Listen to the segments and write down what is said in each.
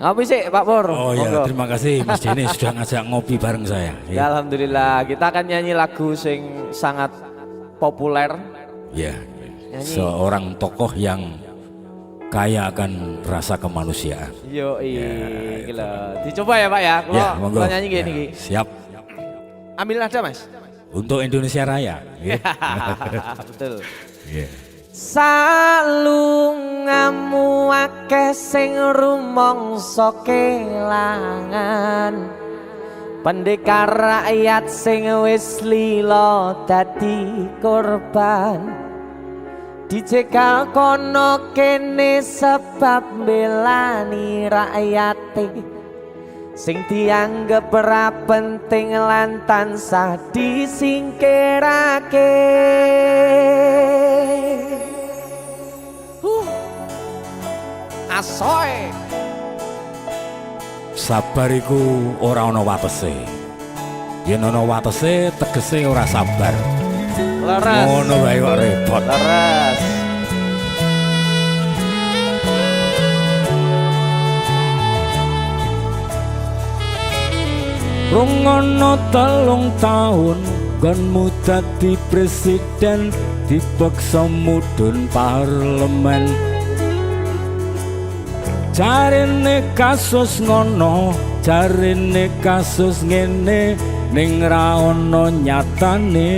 Ngopi sih Pak Pur. Oh ya, terima kasih Mas Denny sudah ngajak ngopi bareng saya. Ya, alhamdulillah, kita akan nyanyi lagu sing sangat populer. Ya, seorang tokoh yang kaya akan rasa kemanusiaan. Yo, ya, gila. Dicoba ya Pak ya. Kalau nyanyi gini. Ya, siap. Ambil nada Mas. Untuk Indonesia Raya. Ya. Betul. Yeah. Salungamu akeh sing rumangsa kelangan, pendekar rakyat sing wis lila dadi korban, dicekal kono kene sebab belani rakyate sing dianggep ora penting lan tansah disingkirake. Asoy. Sabar iku ora ana watese. Yen ana watese tegese ora sabar. Leres. Ngono wae kok repot. Leres. Rungono 3 tahun gonmu dadi presiden, dipaksa mudhun parlemen. Jarine kasus ngono, jarine kasus ngene, ning ra ono nyatane.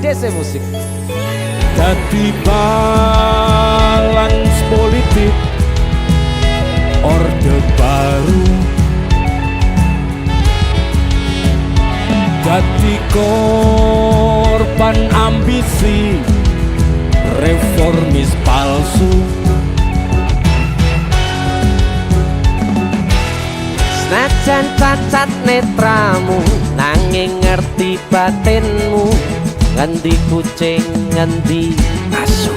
Dese musik. Dadi balans politik Orde Baru, dadi korban ambisi reformis palsu. Senajan cacat netramu, nanging ngerti batinmu, ngendi kucing ngendi asu.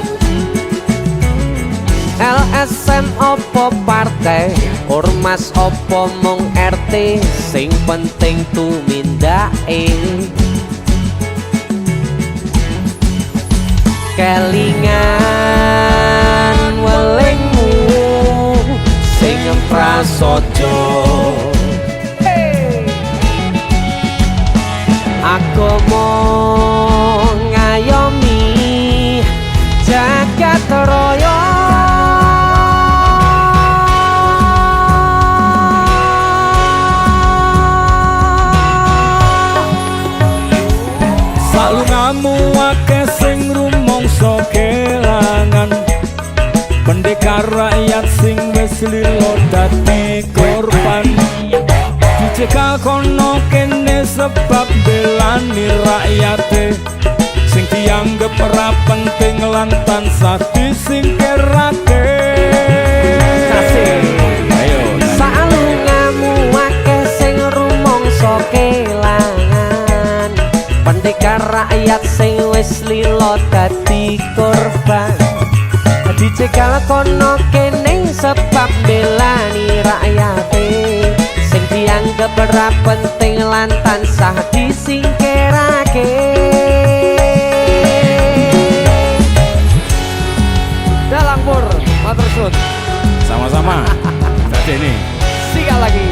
LSM opo partai, ormas opo mung RT, sing penting tumindake. Kelingan welingmu sing prasaja. Agama ngayomi jagat raya. Salungamu akeh sing rumangsa kelangan, pendekar rakyat sing wis lila dadi korban, dicekal kono kene sebab belani rakyate sing dianggep ora penting lan tansah disingkirake. Ayo salungamu akeh sing rumangsa kelangan, pendekar rakyat sing wis lila dadi korban, dicekal kono kene sebab belani rakyate sing dianggep ora penting lan tansah disingkirake. Dalang Pur, matur suwun. sama-sama. Tadi ini Sikat lagi.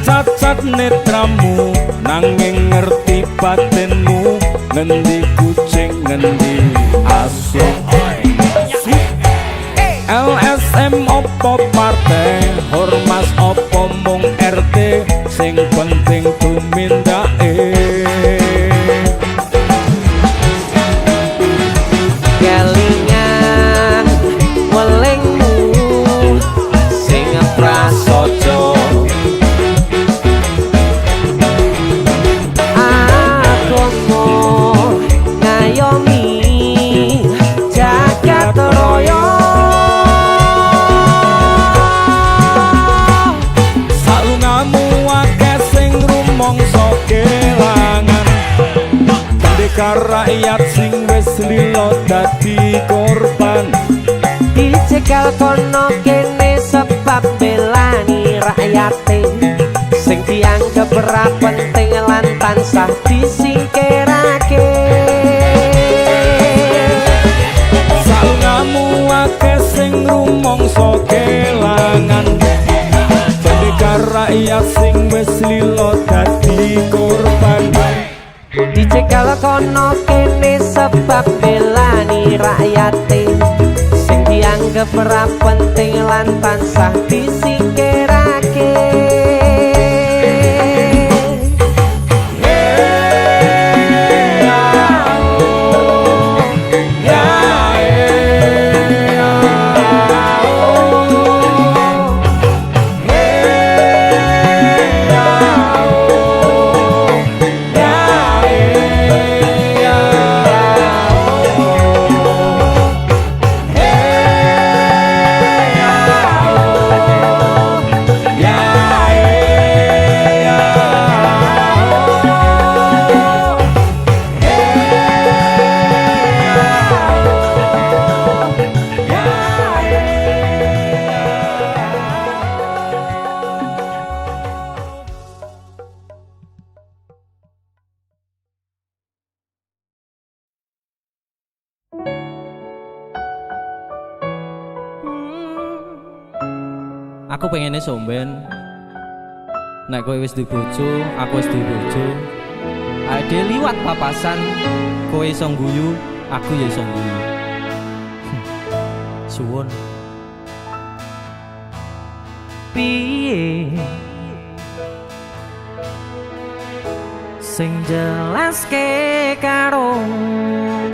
cacat netramu, nanging ngerti batinmu, ngendi kucing ngendi asu. LSM opo partai, ormas opo mung RT, sing penting tumindake. Kelingan welingmu sing prasaja. pendekar rakyat sing wis lilo dadi korban. Dicegal kono kene sebab belani rakyate sing dianggap ora penting lan tansah disingkirake. Salungamu akeh sing rumangsa kelangan, pendekar rakyat sing wis lilo dadi korban. Dicegal kono kene sebab belani rakyate sing dianggap ora penting lan tansah disingkirake. Aku pengennya somben. Nek kowe wis duwe bojo, aku wis duwe bojo. Ade liwat papasan, kowe iso ngguyu, aku ya iso ngguyu. Suwun. Piye sing jelaske karo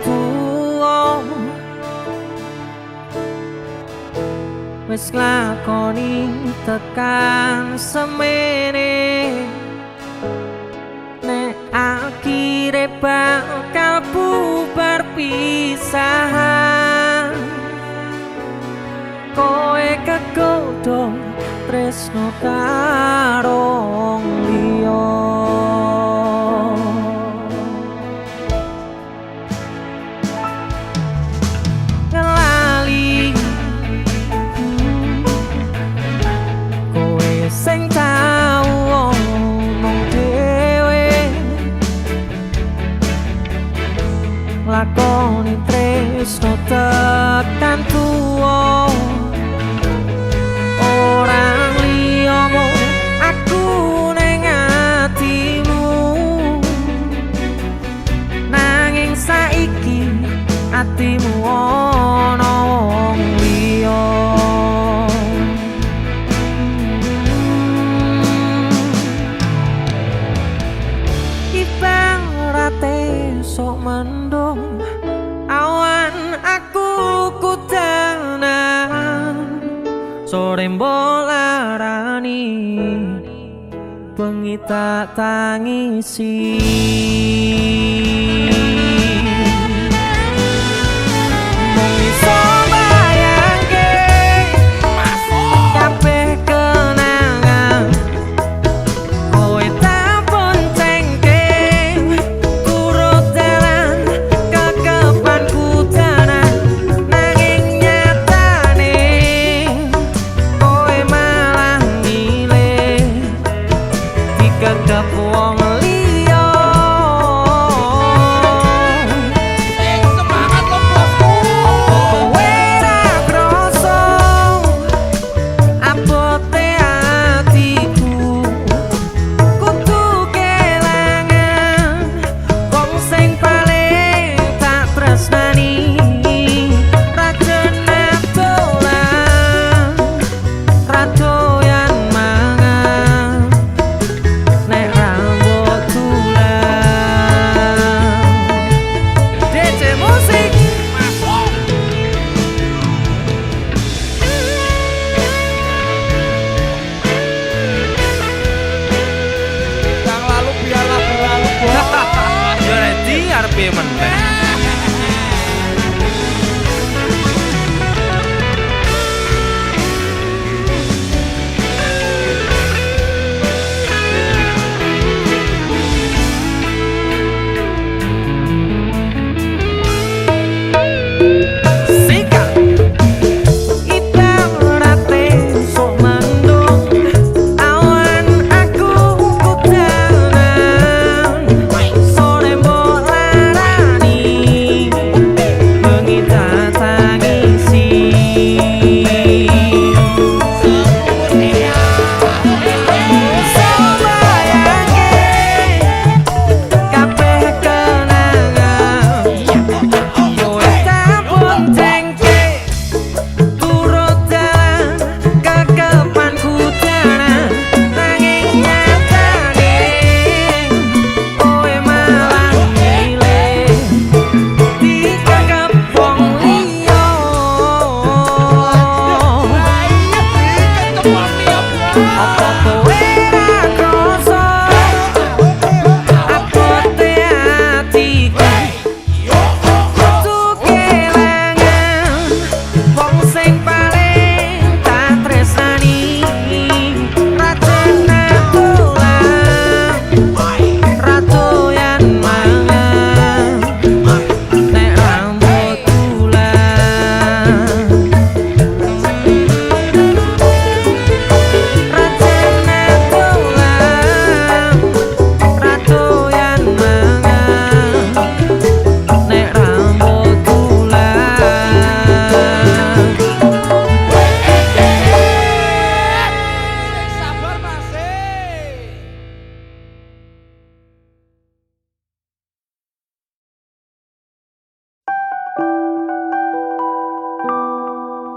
tuwa wis lakoni tekan semene nek akhire bakal bubar pisahan kowe kegodhong tresno karo liya ngelali kowe sing tau omong dhewe lakoni tresno tekan tuwa orang liyamu aku ning atimu nanging saiki atimu ana wong liya ibarate sok mendung awan aku kudanan sore mbolarani bengi tak tangisi mung iso bayangke kabeh kenangan kowe tak boncengke turut dalan kekepanku danan nanging nyatane kowe malah milih diganggap wong liya semangat lo bosku kowe ra kroso abote atiku kudu kelangan wong sing paling tak tresnani rajane dolan radoyan mangan nek rambut tulang DJ musik Yang lalu biarlah berlalu. Ya ready arepe meneh.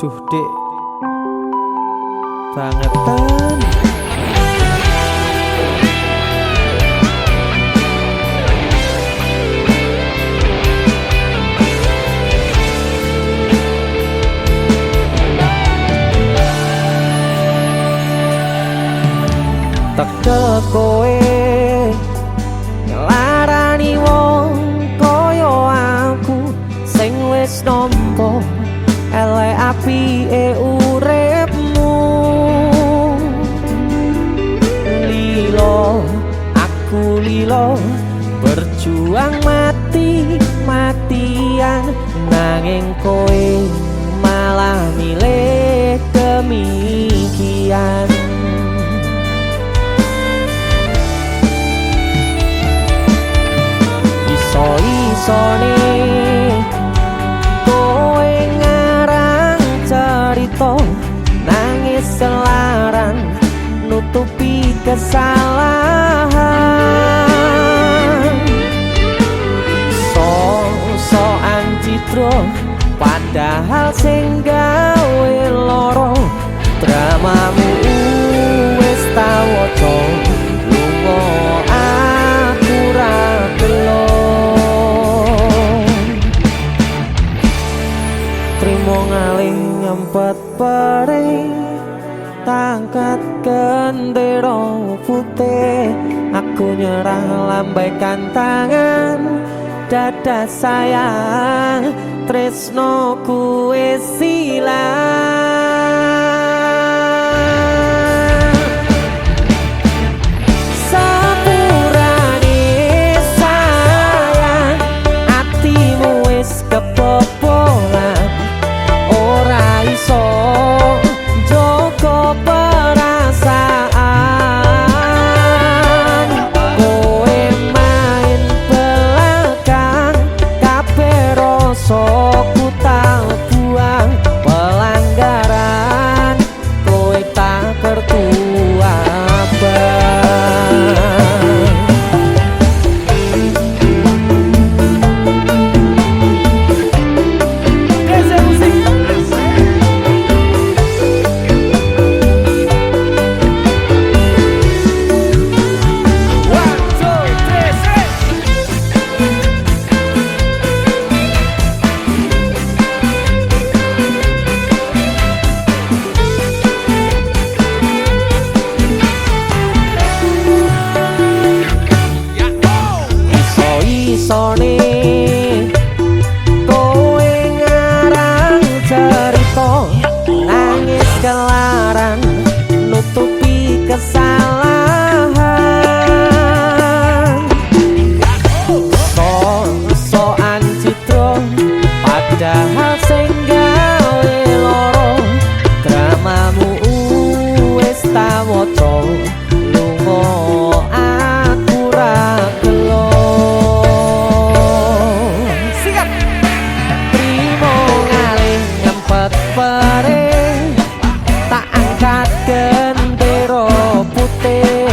Duh Dik, bangetan. Teke kowe ngelarani wong koyo aku sing wis nampa elek apike uripmu. Lilo, aku lilo, berjuang mati-matian, nanging kowe malah milih demikian. Iso-isone kowe ngarang cerita, nangis selaran nutupi kesalahan. So-soan citro padahal sing gawe loro, dramamu wis tak waca, lunga aku ra gelo. Trimo ngalih nyempet perih, tangkat gendera putih, aku nyerah lambaikan tangan, dada sayang, tresnoku wis ilang. Sepurane sayang, atimu wis kebobolan, ora iso joko perasaan. Kowe main belakang, kabeh rasaku tak buang. Pelanggaran kowe tak kertu abang. Iso-isone kowe ngarang cerita, nangis kelaran nutupi kesalahan. So-soan citro padahal sing gawe loro, dramamu wis tak waca, lunga aku ra gelo. Perih, tak angkat gendera putih,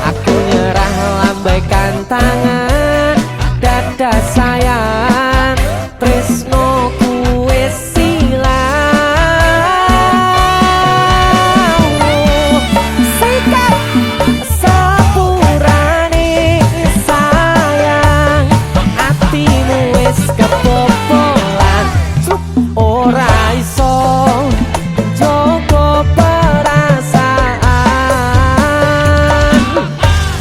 aku nyerah lambaikan tangan, dada sayang, tresnoku wis ilang. Sikap sepurane sayang, atimu wis kebobolan, ora iso joko perasaan.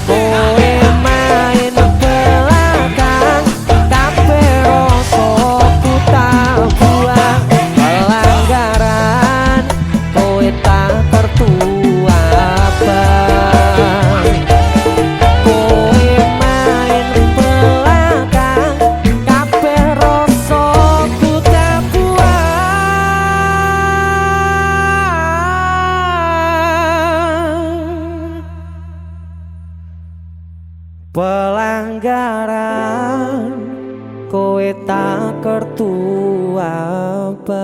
Kowe main belakang, kabeh rasaku tak buang. Pelanggaran kowe tak kertu abang. Kowe main belakang, kabeh rasaku tak buang. Pelanggaran kowe tak kertu abang.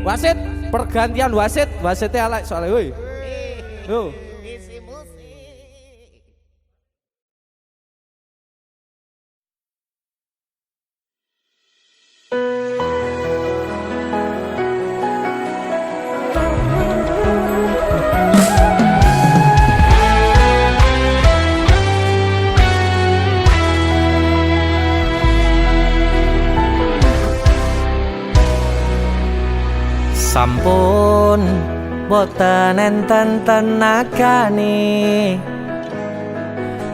Wasit, pergantian wasit, wasitnya elek soalnya. Woi. Yo. Isi musik. sampun boten enten tenagane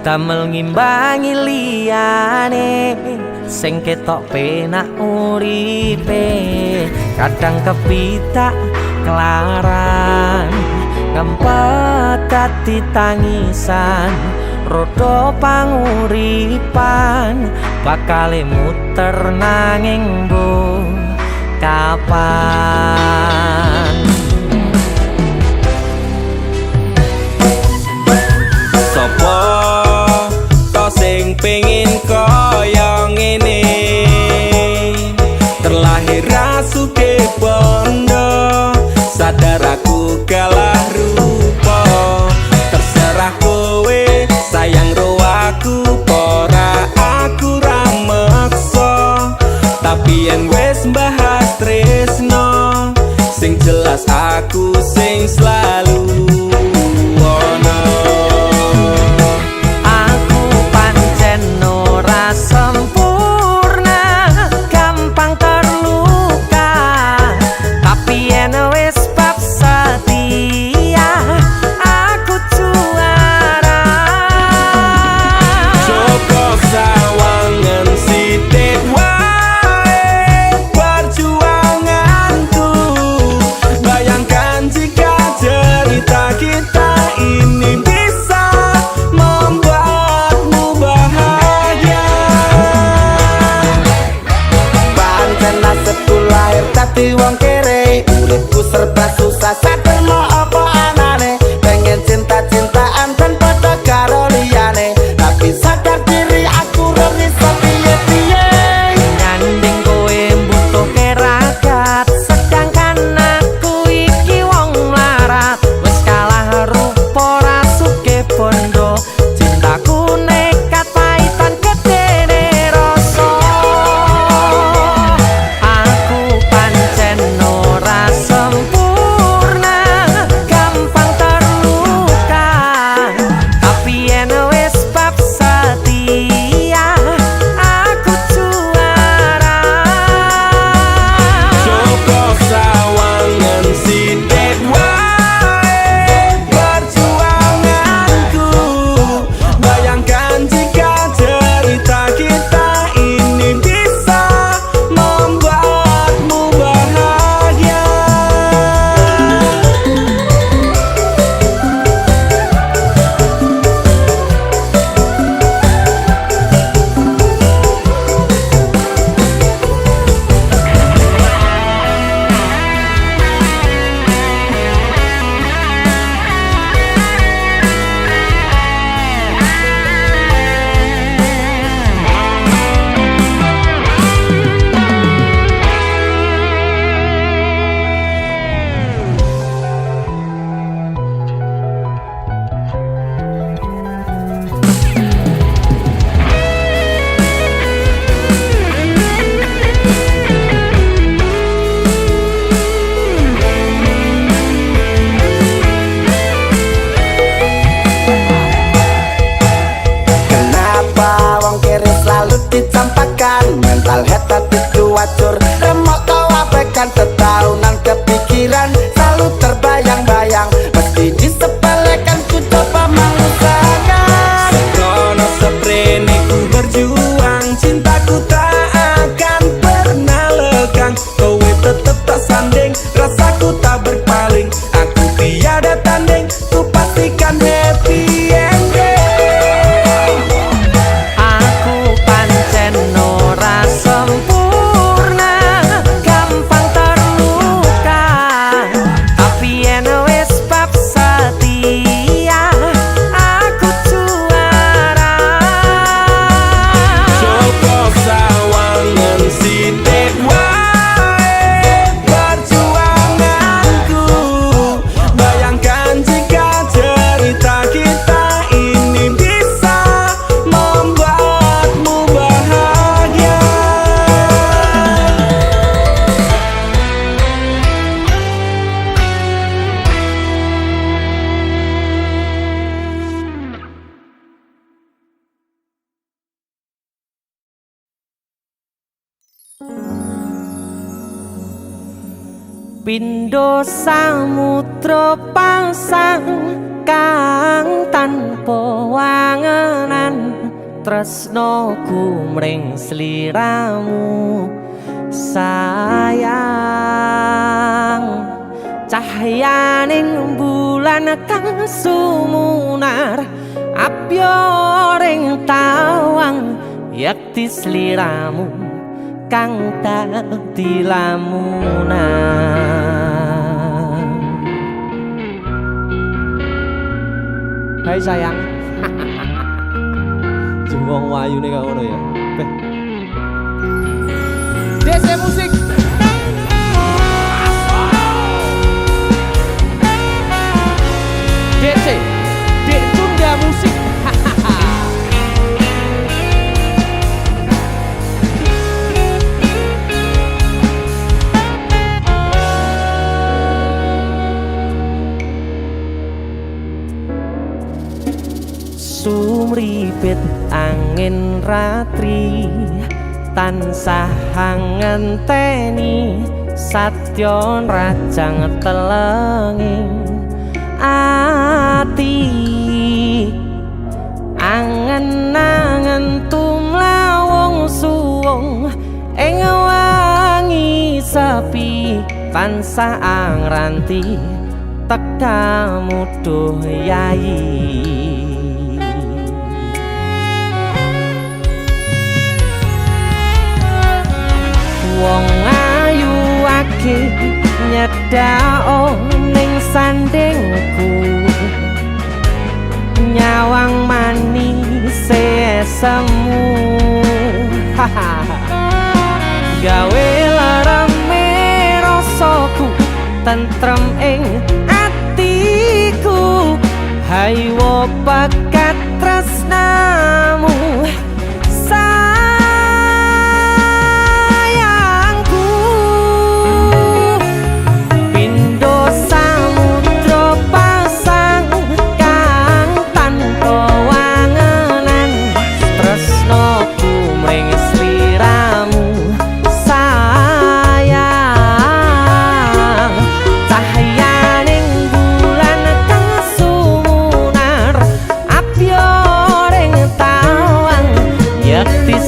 damel ngimbangi liyane sing ketok penak uripe kadang kepitak kelaran ngempet dadi tangisan rodo panguripan bakale muter nanging mbuh kapan Sopo to sing pengin kaya ngene terlahir sugih bondo sadar aku kalah rupa terserah kowe sayang ro aku ora aku ra meksa tapi yen wis bahas tresno sing jelas aku sing selalu ono aku pancen ora sempurna gampang terluka tapi yen wis bab setia aku juara Joko sawangan sithik wae perjuanganku bayangkan jika cerita kita ini bisa membuatmu bahagia pancen nasibku lahir dadi wong kere uripku serba susah saterno apa anane pengen cinta-cintaan dan padha karo liyane tapi sadar diri aku ora iso piye-piye nyanding kowe mbutuhke ragat sedangkan aku iki wong mlarat wis kalah rupa ra sugih bondo cintaku nekat paitan gedene rasa aku pancen ora sempurna gampang terluka tapi yen wis bab setia aku juara Joko sawangan sithik wae perjuanganku bayangkan jika cerita kita ini bisa membuatmu bahagia Kenapa wong kiri selalu dicampakkan mental head tadi cuacur remok kau abaikan setaunan kepikiran selalu terbayang-bayang mesti disepelekan ku coba mengusahakan sekrono seprene ku berjuang cintaku tak akan pernah lekang kowe tetep tak sanding rasaku tak berpaling aku tiada tanding ku pastikan happy ending aku pancen ora sempurna gampang terluka tapi yen wis bab setia aku juara Joko sawangan sithik wae perjuanganku bayangkan jika cerita kita ini bisa membuatmu bahagia Pindho samudra pasang kang tanpa wangenan tresnoku mring sliramu sayang cahyaning bulan kang sumunar apyoring tawang yakti sliramu kang dadi lamunan. Hai sayang. Jengwong wayu nih ngono ya. Beh. DC musik. DC. Dek Tunda musik. Sumripit angin ratri tansah ngenteni satyon rajang telenging ati angen-angen tumlawung suwung ing wangi sepi tansah angranti tekamu duh yayi. Wong ayu ake nyedhao ning sandingku nyawang manis semu gawe larame rasaku tentrem ing atiku haywo bakat tresnamu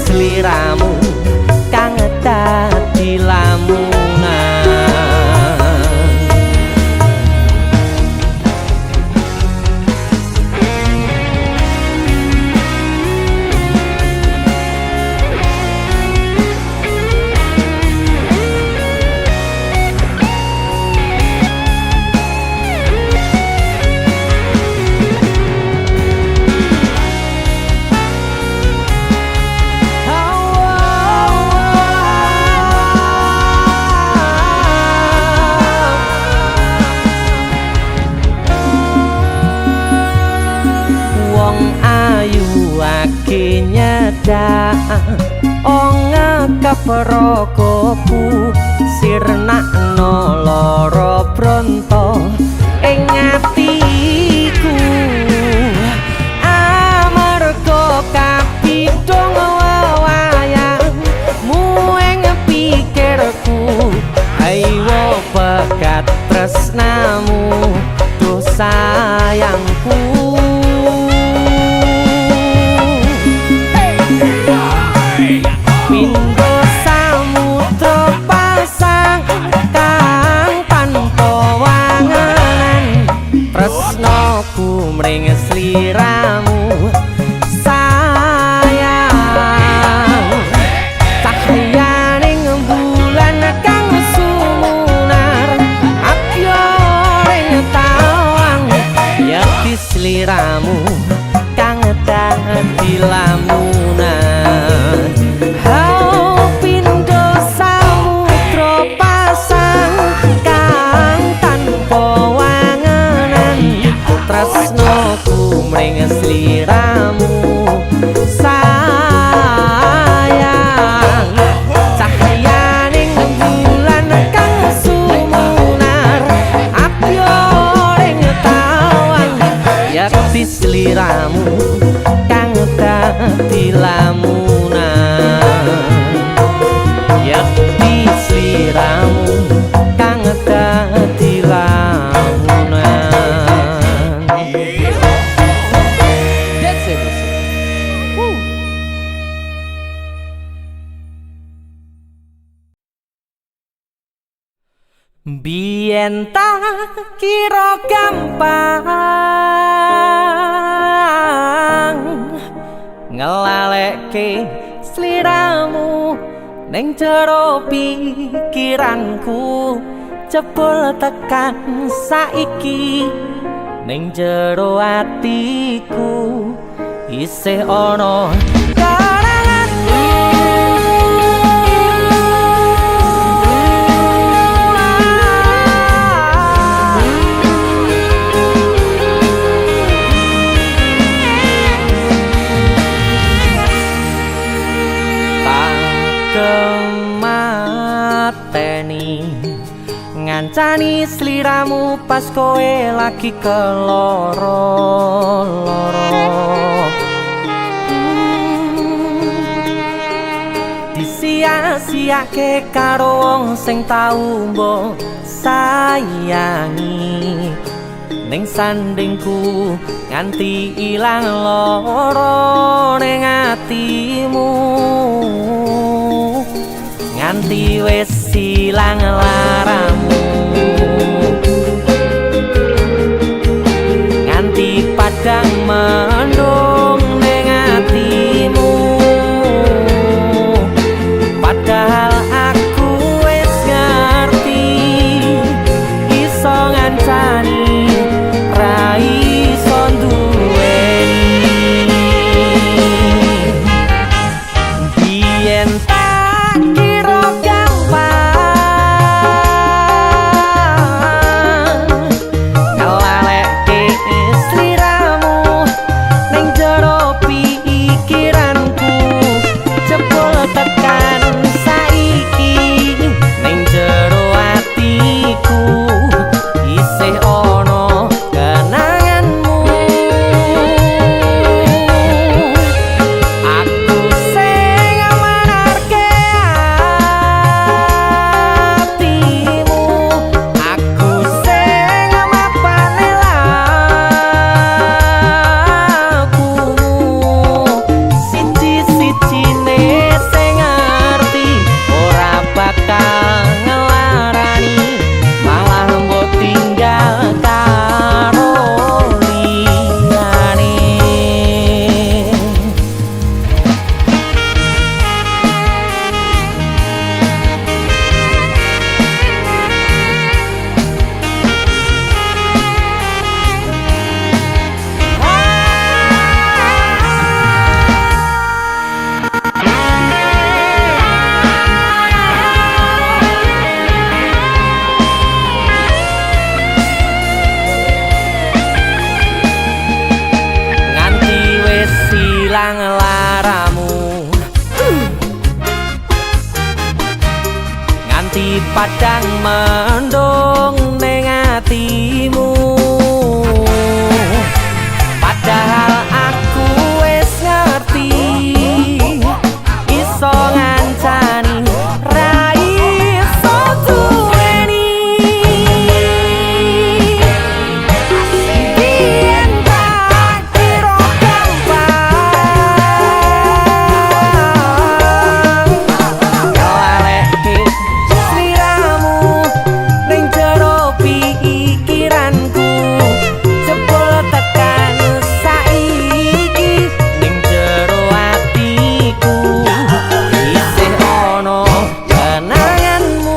sliramu kang dadi lamunan. Nyedak onga kaprakopu sirnakno lara bronto ing atiku amarga kapidhong wayangmu ing pikirku haywo bakat tresnamu duh sayangku. Pindho samudra pasang kang tanpa wangenan tresnoku mring sliramu sayang cahyaning bulan kang sumunar apyoring tawang yakti sliramu kang dadi lamunan. Tresnoku mring sliramu sayang cahyaning bulan kang sumunar apyoring tawang yakti sliramu kang dadi Biyen tak kira gampang ngelalekke sliramu ning jero pikiranku jebul tekan saiki ning jero atiku isih ana karanganmu. Kemateni ngancani sliramu pas kowe lagi keloro-loro. Disia-siake karo wong sing tau mbok sayangi ning sandingku nganti ilang loro ning atimu nganti wis ilang laramu nganti padang mendung ning atimu padahal aku wis ngerti iso ngancani ra iso duweni biyen tak kira gampang ngelalekke sliramu ning jero pikiranku jebul tekan saiki ning jero atiku isih ana kenanganmu. Aku sing manarke atimu aku sing mapane lakumu siji-sijine sing ngerti ora bakal ngelarani malah mbok tinggal karo liyane. Nganti wis ilang laramu nganti padang mendung ning atimu padahal aku wis ngerti iso ngancani ra iso duweni biyen tak kira gampang ngelalekke sliramu ning jero pikiranku jebul tekan saiki ning jero atiku isih ana kenanganmu.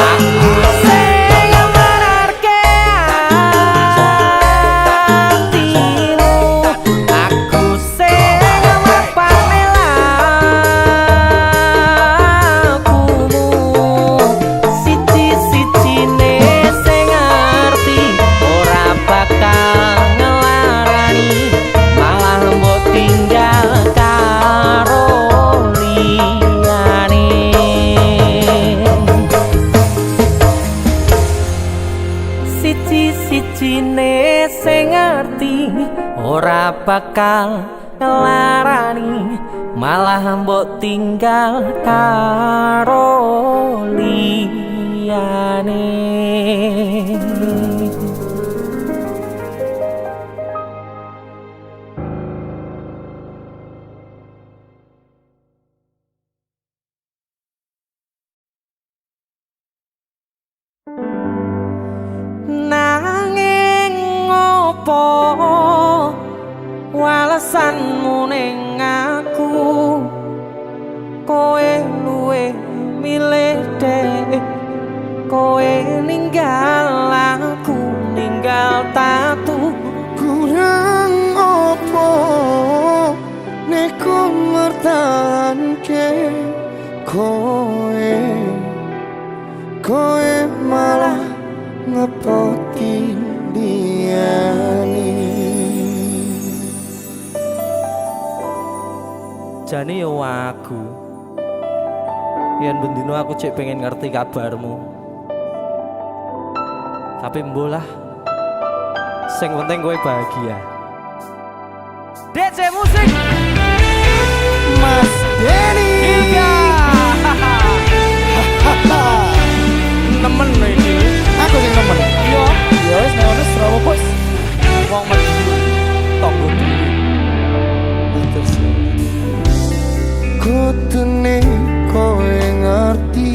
Aku sing mararke atimu aku sing mapane lakumu siji-sijine sing ngerti ora bakal ngelarani malah mbok tinggal karo liyane siji-sijine sing ngerti ora bakal ngelarani malah mbok tinggal karo liyane. perasaanmu ning aku, kowe luwe milih dek, kowe ninggal aku ninggal tatu. Kurang opo neko mertahanke kowe malah ngepoti diani. Jane yo aku yen bendino aku cek pengen ngerti kabarmu, tapi mbolah sing penting kowe bahagia. DC musik Mas Denny Ilga. Nemen iki. aku sing nemen. Yo, Ya wis nek ono Srawa bos. wong mesti tonggo dhewe. Kutune kowe ngerti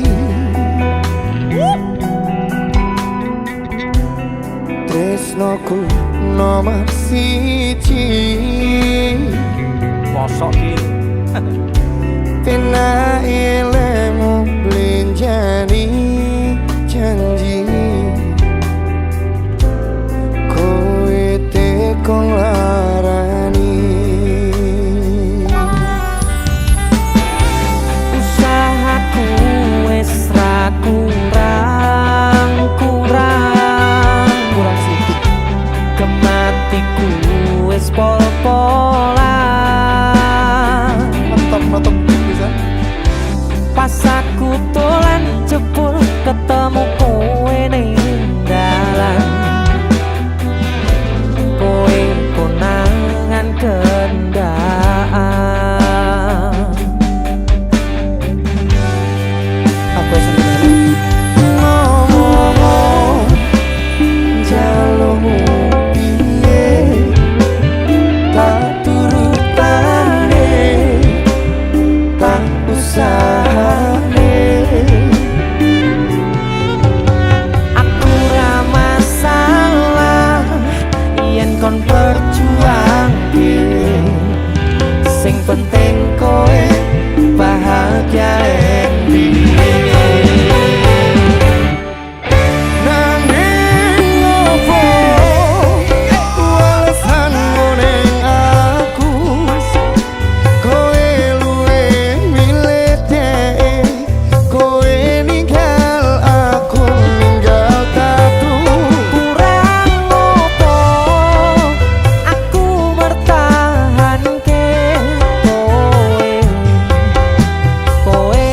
tresnoku nomor siji. Mosok iki. Pena ilmu blenjani janji kowe tekong larani. Usahaku wis ra kurang sithik, kematiku wis pol-polan. Mantap bisa. Pas aku dolan jebul ketemu kowe ning dalan, kowe konangan kendaan. Aku seneng ngomong jalurmu piye tak turutane tak usahane. Aku ra masalah yen kon perjuangke, sing penting kowe bahagia Nanging opo alasanmu ning aku, kowe luwe milih dek, kowe ninggal aku ninggal tatu. kurang opo aku mertahanke kowe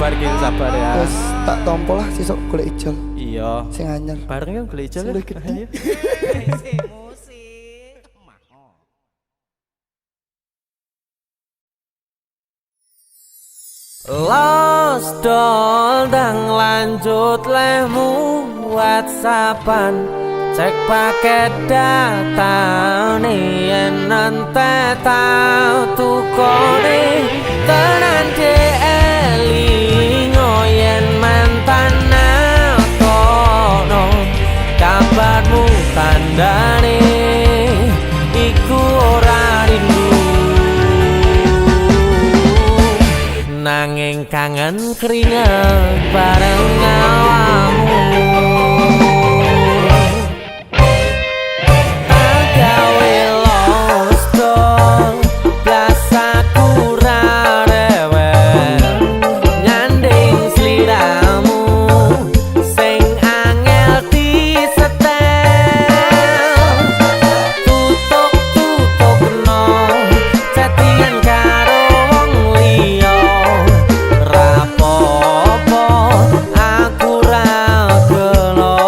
sabar Gil, sabar ya. Terus tak tompo lah sesuk golek ijol Iya. sing anyar. Bareng yang beli ijol. Sing gede. Lost doll dan lanjut lemu WhatsAppan cek paket data nih yen nanti tau tukone tenan elingo yen mantan kono kabarmu tandane iku ora rindu nanging kangen keringet bareng awakmu agawe lost doll blas aku ra rewel nyanding sliramu sing angel disetel tutuk no chattingan karo wong liya rapopo aku ra gelo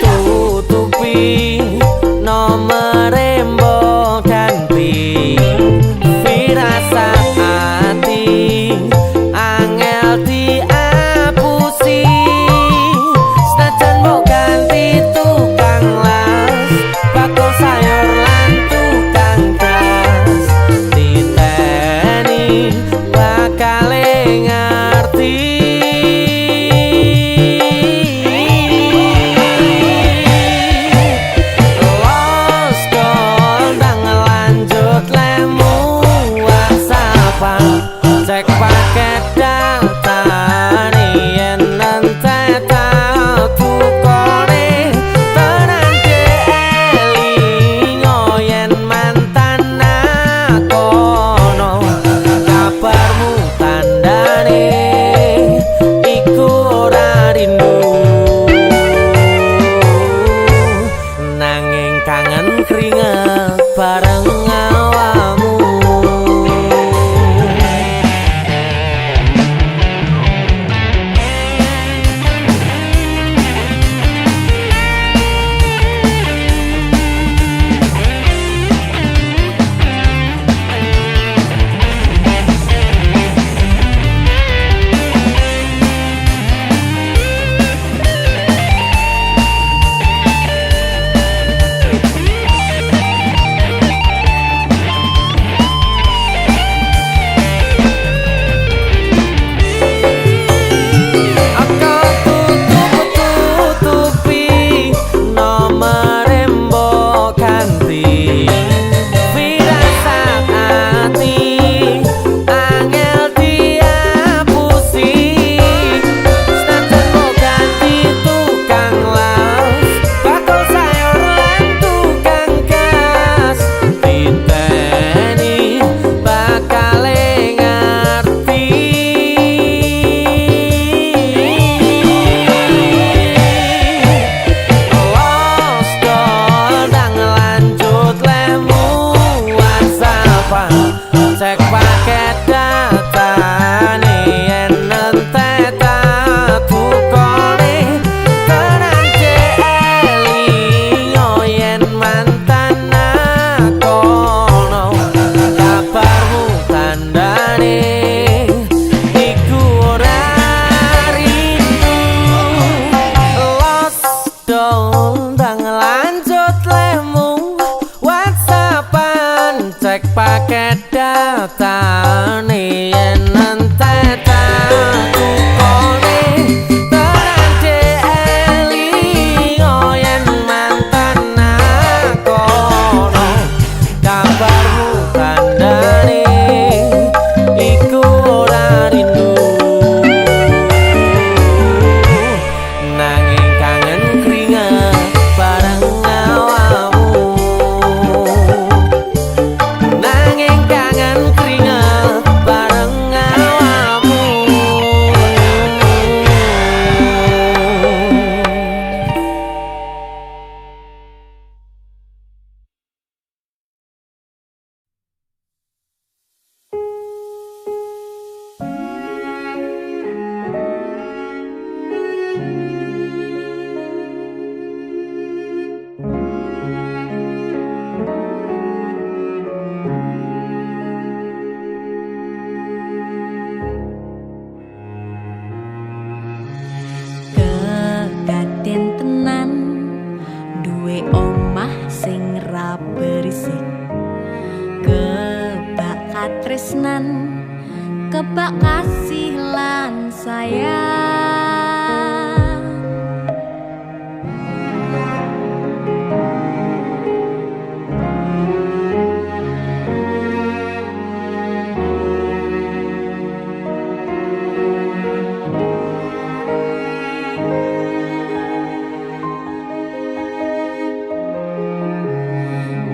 tutupi nomere mbok ganti firasat ati angel diapusi senajan mbok ganti tukang las bakul sayur lan tukang gas titeni bakal ngerti lost doll ndang lanjut lemu WhatsAppan cek paket data yen nanti tau tukone tenan elingo yen mantan kono kabarmu tandane iku ora rindu nanging kangen keringet bareng awakmu tutupi nomere mbok ganti firasat ati angel diapusi senajan mbok ganti tukang las bakul sayur lan tukang gas titeni bakal ngerti lost doll ndang lanjut lemu WhatsAppan cek paket data yen nanti tau tukone tenan elingo yen mantan kono kabarmu tandane iku ora rindu lost doll ndang lanjut lemu WhatsAppan cek paket data yen nanti tau tukone tenan elingo yen mantan kono kabarmu tandane iku ora rindu nanging kangen keringet bareng awakmu nanging kangen keringet bareng awakmu katresnan kebak kasih lan sayang.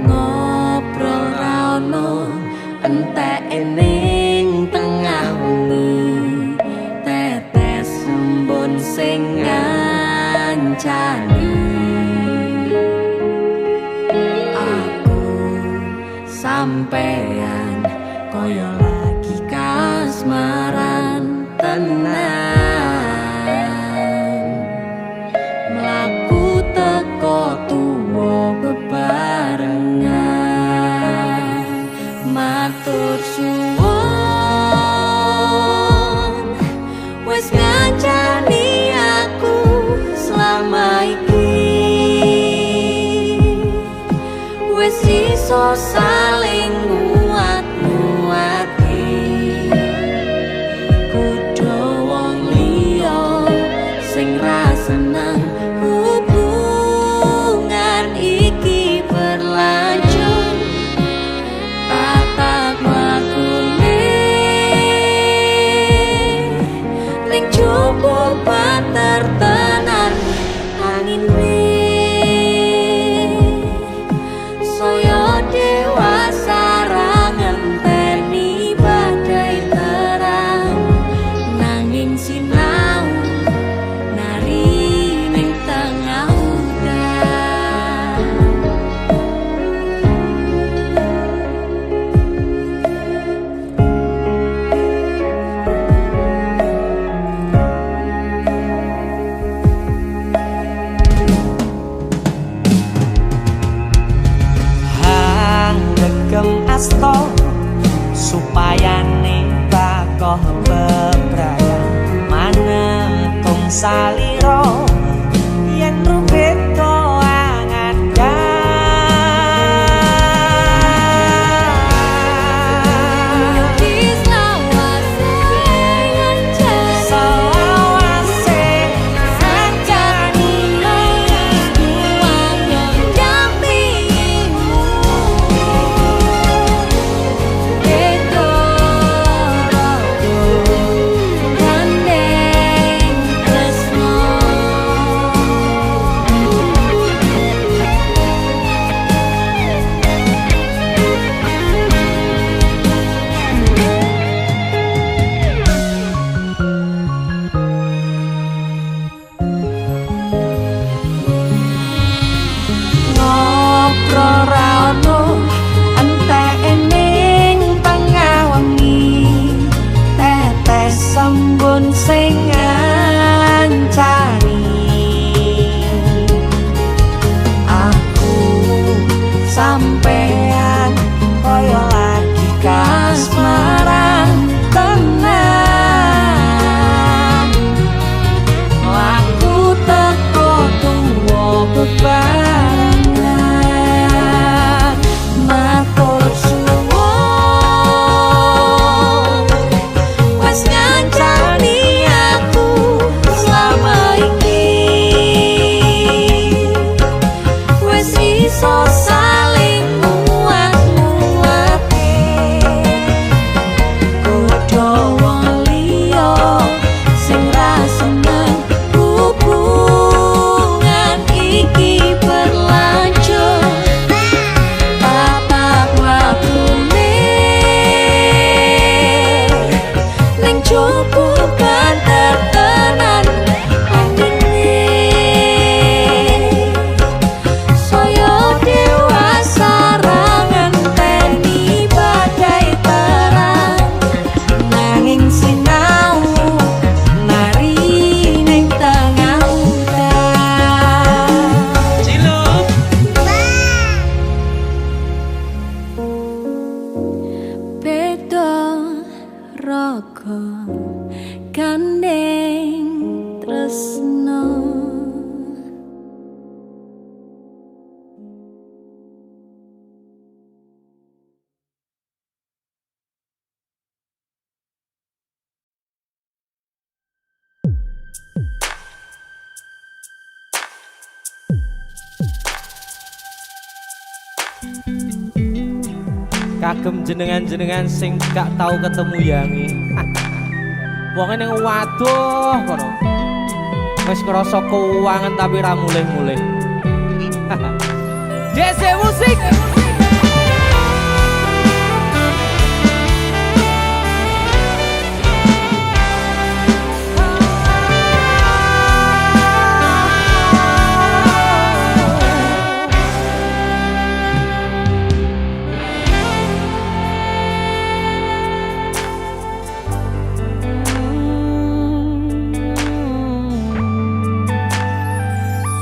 Ngobrol ra ono entek ning tengah wengi, tetes embun sing ngancani aku sampean koyo lagi kasmaran tenan, mlaku teko tuwa bebarengan, matur suwun wis ngancani aku selama iki, wis iso saling nguat-nguati, kudu wong liya sing ra seneng hubungan iki berlanjut. Tatap lakune ning cukup patertenan angine, saya dewasa ra ngenteni badai terang, nanging sinau nari ning tengah udan. Hang degem asto supaya bakoh bebrayan manentung saliro yen rubet angan sembun sing ngancani aku sampean koyo lagi kasmaran tenan, aku teko tuwa bebarengan, matur suwun wis ngancani aku selama iki, wis iso saling nguat-nguati, kudu wong liya sing ra seneng hubungan iki berlanjut. Tatap lakune ning cukup tertenan angine, saya dewasa ra ngenteni badai terang, nanging sinau nari ning tengah udan. Beda raga gandeng tresno. Kagem jenengan-jenengan sing gak tau ketemu yangi. Wong ning waduh kono. Wis ngrasa keuangan tapi ra mulih-mulih. DC musik.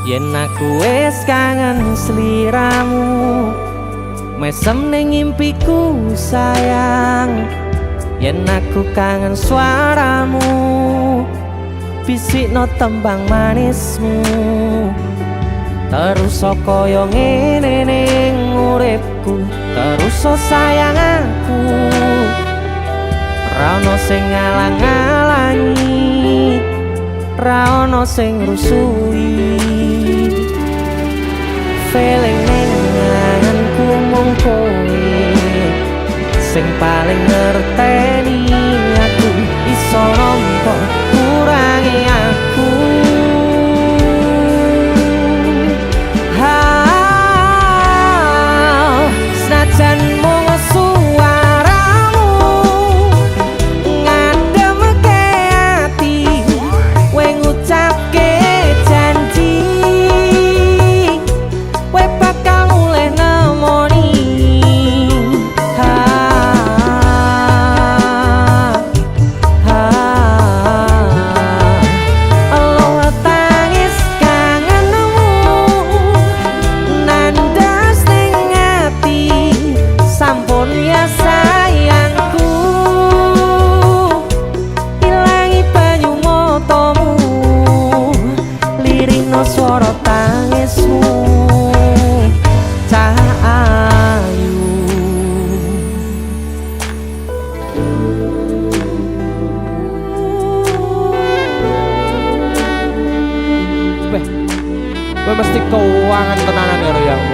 Yen aku wis kangen sliramu, mesem ning impiku sayang. Yen aku kangen suaramu, bisikno tembang manismu. Terus kaya ngene ning uripku, terus sayang aku. Ra ono sing ngalang-alangi, ra ono sing rusui. Feeling ning ngangenku mung kowe sing paling ngerteni aku. Iso nampa kurangi aku. Senajan mung suaramu ngademke ati, kowe ngucapke janji kowe bakal mulih nemoni. Allah tangis kangenmu nandas ning ati, sampun ya sayangku. Ilangi banyu matamu, lirino swara tangismu. Cahayu kowe mesti keuangan tenanan ya Royang.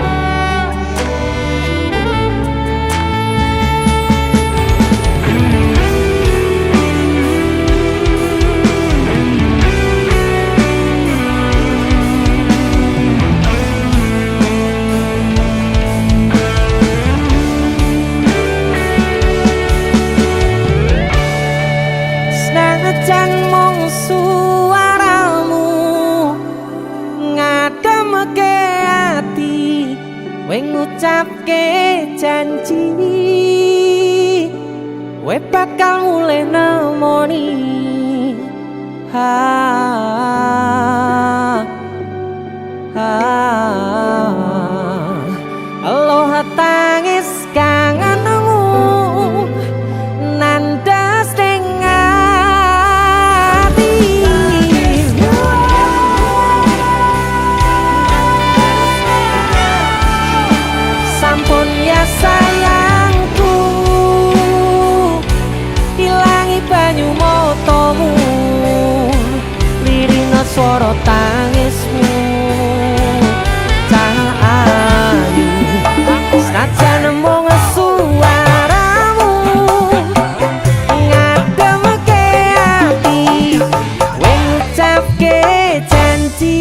Senajan mung suaramu ngademke ati, kowe ngucapke janji kowe bakal mulih nemoni. Allah tangis kangenmu nandas ning ati. Sampun ya sayangku, ilangi banyu matamu, lirino swara tangismu. Cahayu senajan mung suaramu ngademke ati, kowe ngucapke janji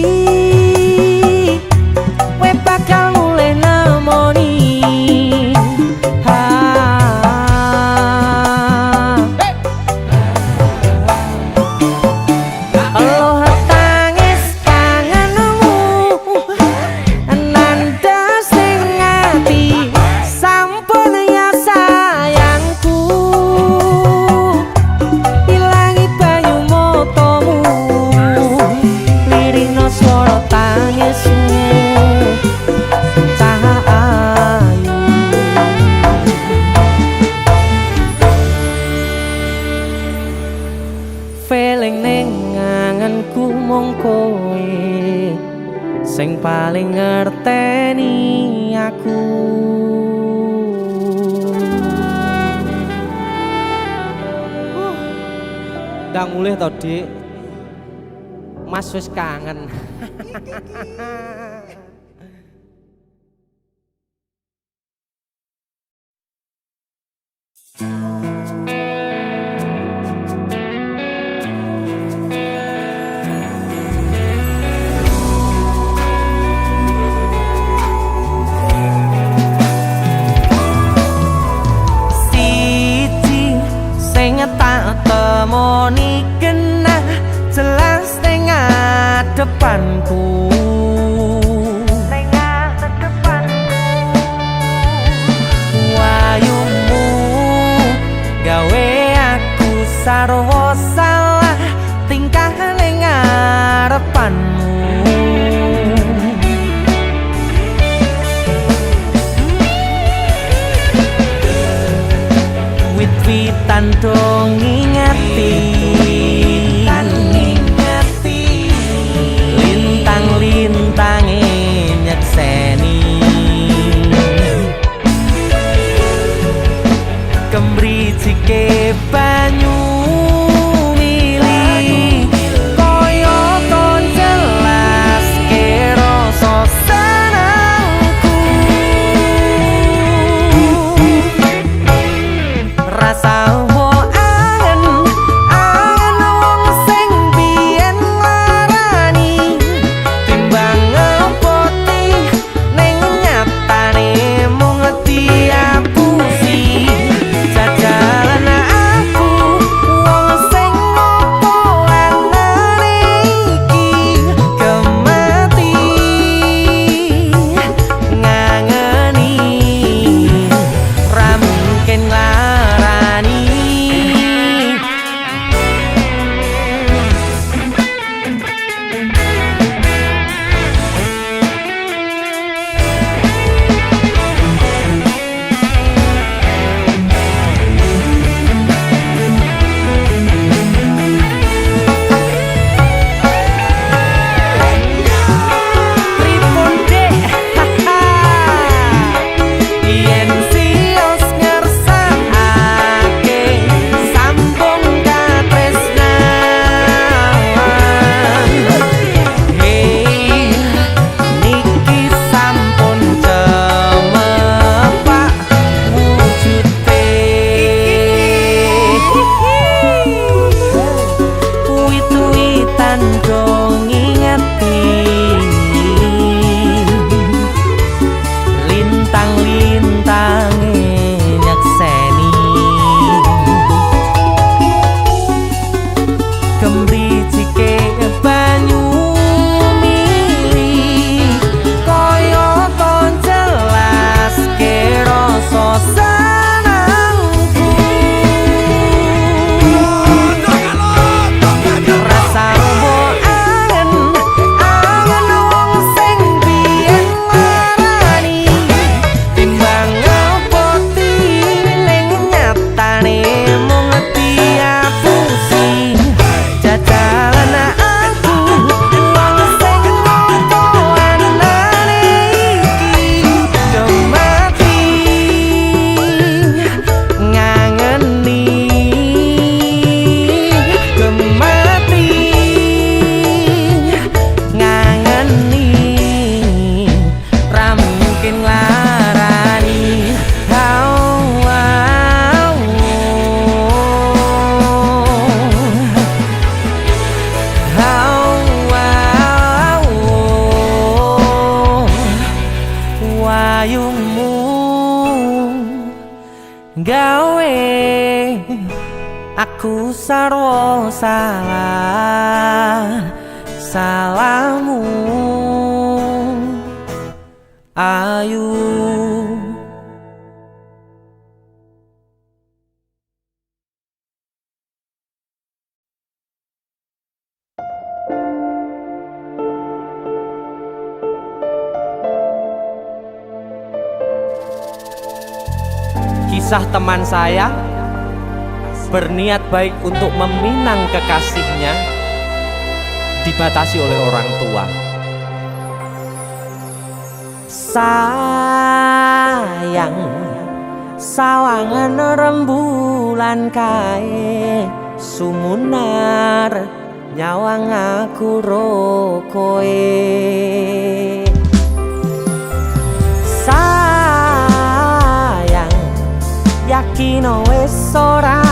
kowe bakal mulih nemoni. Allah tangis kangenmu nandas ning ati, sampun ya sayangku. Ilangi banyu matamu, lirino swara tangismu. Cahayu feeling ning ngangenku mung kowe sing paling ngerteni aku. Ndang mulih to, Dik. Mas wis kangen. Tak temoni kena jelas tengah depanku, wayumu gawe aku sarwa salah tingkah ning ngarepanmu. Wit-witan dong ngingati, lintang-lintange nyekseni, kemrijike banyu mili koyo ton jelas ke rasa senengku. Rasa gawe aku sarwa salah, salahmu ayu. Kisah teman saya berniat baik untuk meminang kekasihnya dibatasi oleh orang tua. Sayang sawangan rembulan kae sumunar nyawang aku ro koe. Sayang yakin wis ora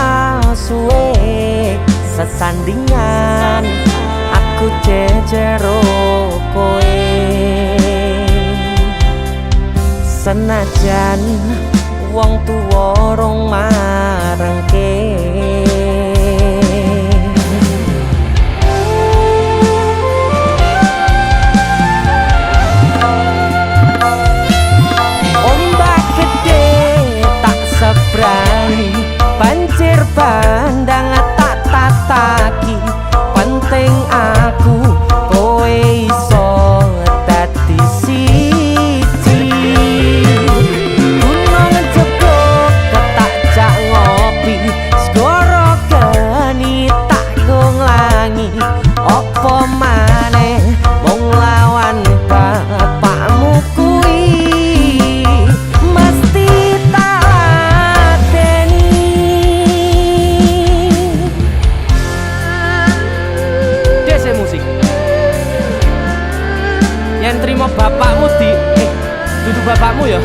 suwe sesandingan aku jejero koe. Senajan wong tuwa rong marengke ombak gede tak sebrani banjir bandang tak tataki penting aku kowe iso dadi siji gunung jebuk ketak jak ngopi segoro geni tak gonglangi opo maneh mung lawan bapakmu kuwi mesti tak lateni. Dese musik yang terima bapakmu di duduk bapakmu ya.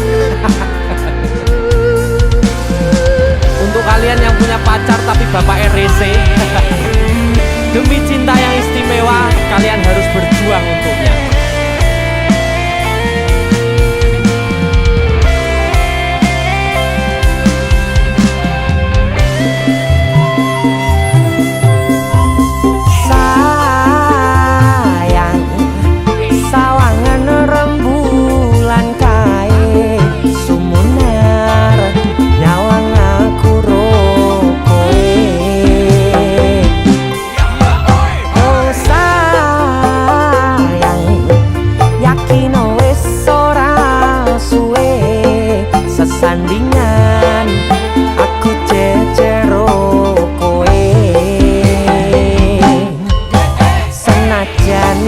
Untuk kalian yang punya pacar tapi bapak RC demi cinta yang istimewa kalian harus berjuang untuknya. Sayang sawangan rembulan kae sumunar nyawang aku ro koe. Oh sayang yakin wis ora suwe sesandingan aku jejero koe. Senajan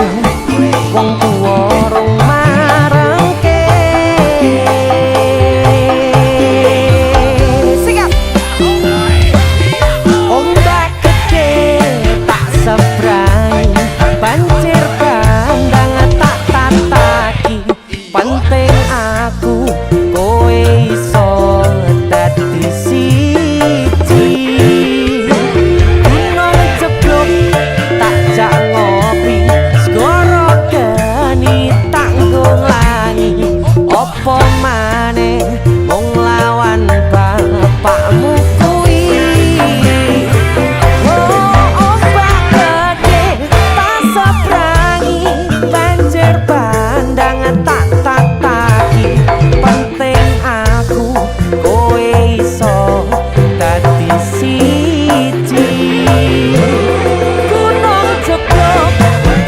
wong tuwa rong marengke sikap ombak gede tak sebrani banjir bandang tak tataki penting aku kowe iso dadi siji gunung jeblok tak jak ngopi segoro geni tak gonglangi opo maneh mung lawan bapakmu kuwi. Ombak gede tak seberangi banjir bandang tak tataki penting aku kowe iso dadi siji gunung jeblok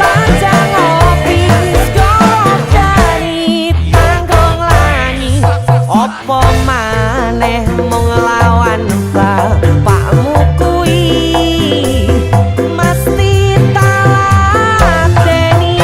tak ngopi segoro geni tanggung langi opo maneh mung lawan bapakmu kuwi mesti tak lateni.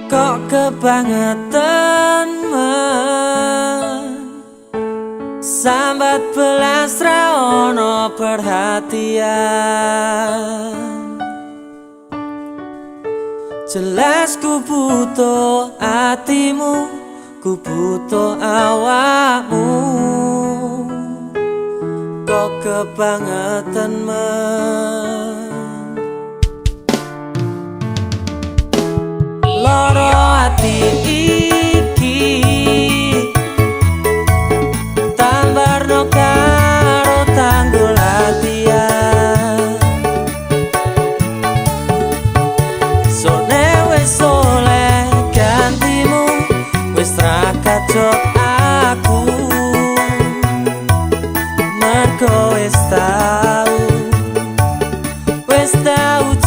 Kok kebangetan sambat belas ra ono perhatian jelas ku butuh hatimu ku butuh awakmu kok kebangetan loro ati iki tambarno karo tanggul latihan sone wis oleh gantimu wis ra kacok aku mergo wis tau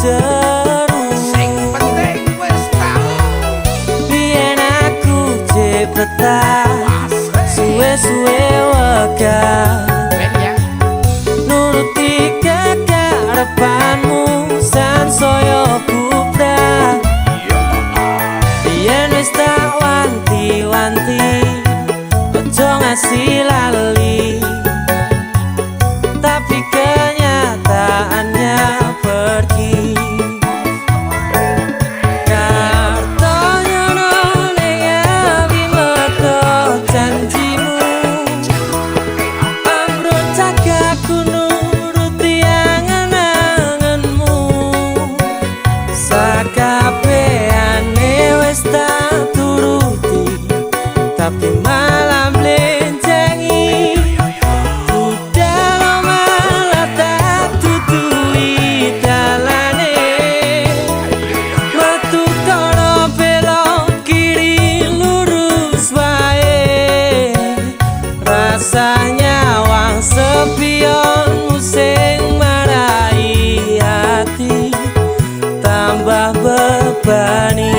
jeru sing penting wis tau suwe-suwe wegah nuruti kekarepanmu sansaya bubrah yen wis tak wanti-wanti ojo ngasih lali tapi kenyataannya pergi kartonya ning ewi metu janjimu ambruk cagaku nuruti angen-angenmu sakabehane wis tak turuti tapi malam lencengi budal malah tak tutui dalane metu kono belok kiri lurus wae rasanya wang sepionmu sing marai hati tambah bebani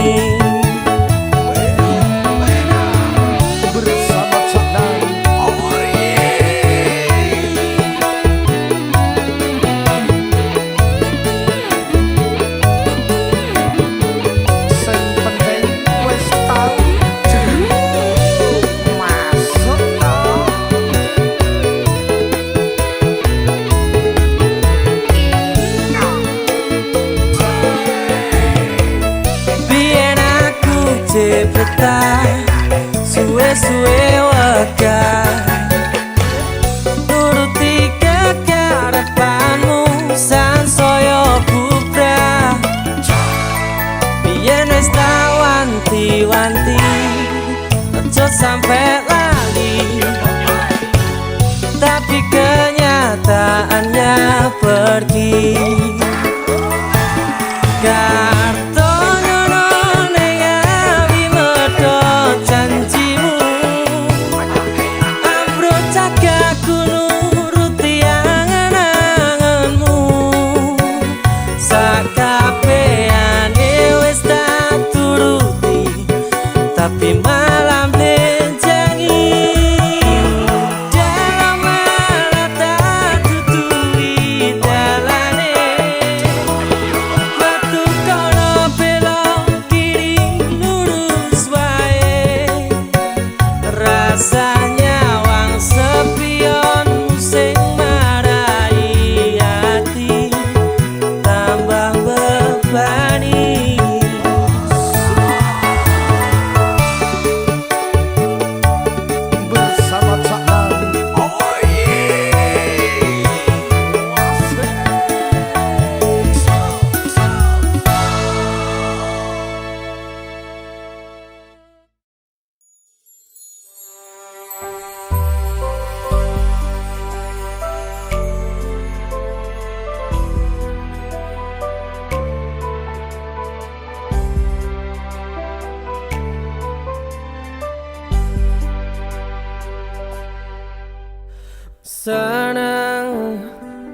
cepetan suwe-suwe wegah nuruti kekarepanmu sansaya bubrah biyen wis tak wanti-wanti ojo sampe lali tapi kenyataannya pergi tapi malam lencengi dalam malah tak tutui dalane metu kono belok kiri lurus wae rasanya wang sepionmu sing marai hati tambah bebani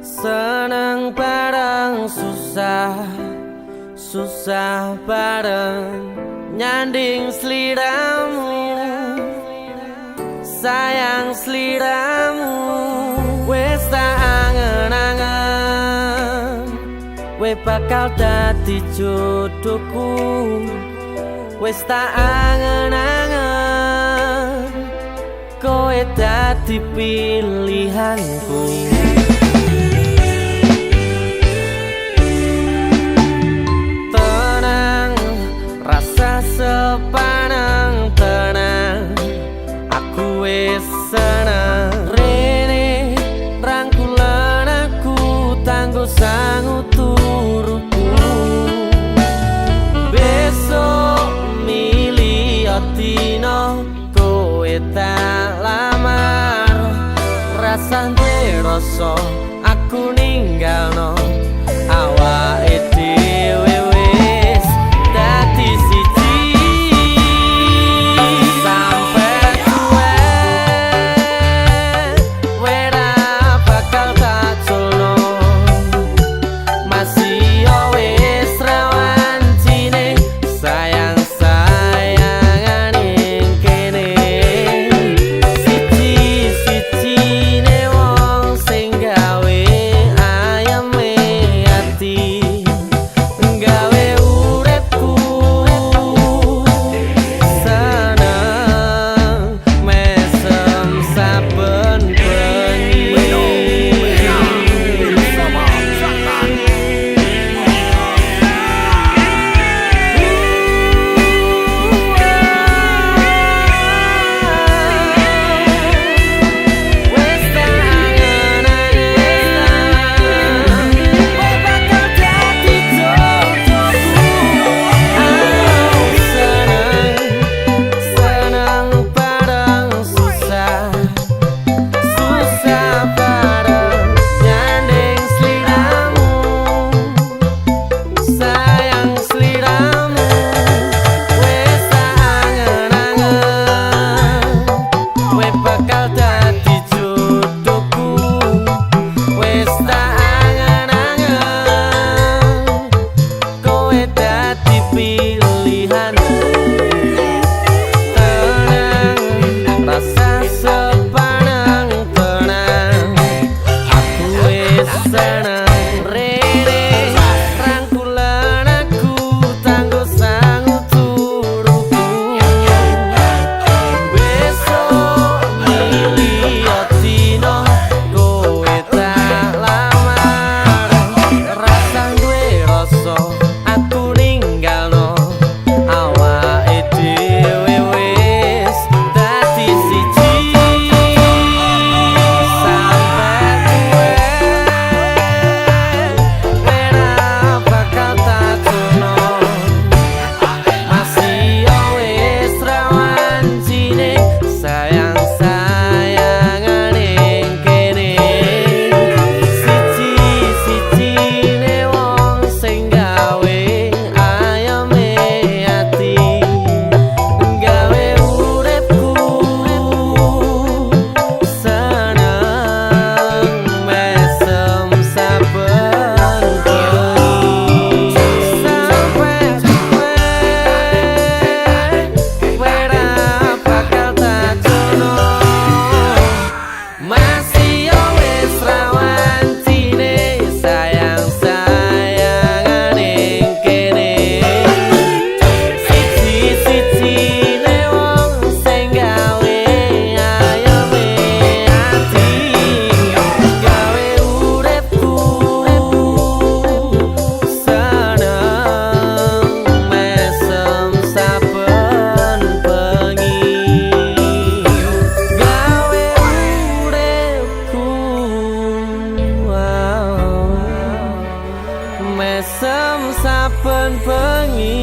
Senang bareng susah bareng nyanding sliramu sayang sliramu wis tak angen-angen we bakal dadi jodohku wis tak angen-angen kowe dadi pilihanku tenang rasa sepanang tenang aku wis seneng rene rangkulan aku tanggo sangu turuku besok milih dino kowe tak lamar rasane rasa aku ninggalno awake dhewe wis dadi siji sampe tuwe wera bakal tak culno masih yo wis rawan cine sayang-sayangan ing kene siji ora duwe rasa aku ninggalno awake dhewe wis dadi siji sampai kowe ora bakal tak tuno masih wis rawan jine sayang-sayangan ning kene siji-sijine wong sing gawe ayame ati gawe uripku seneng mesem saben bengi sampai kowe ora bakal tak jono masih wis rawan cine sayang-sayangan ning kene siji-sijine wong sing gawe ayame ati gawe uripku seneng mesem saben bengi gawe uripku mesem saben bengi.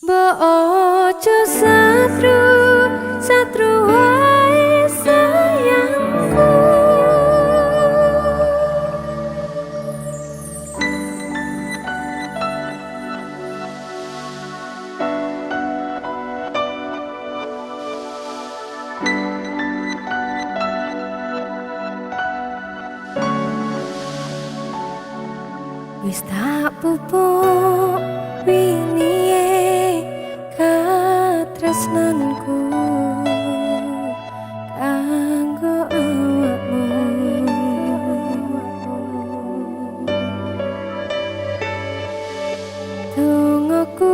Mbok ojo satru, satru wae sayangku. Wis tak pupuk wingi katresnanku kanggo awakmu dongaku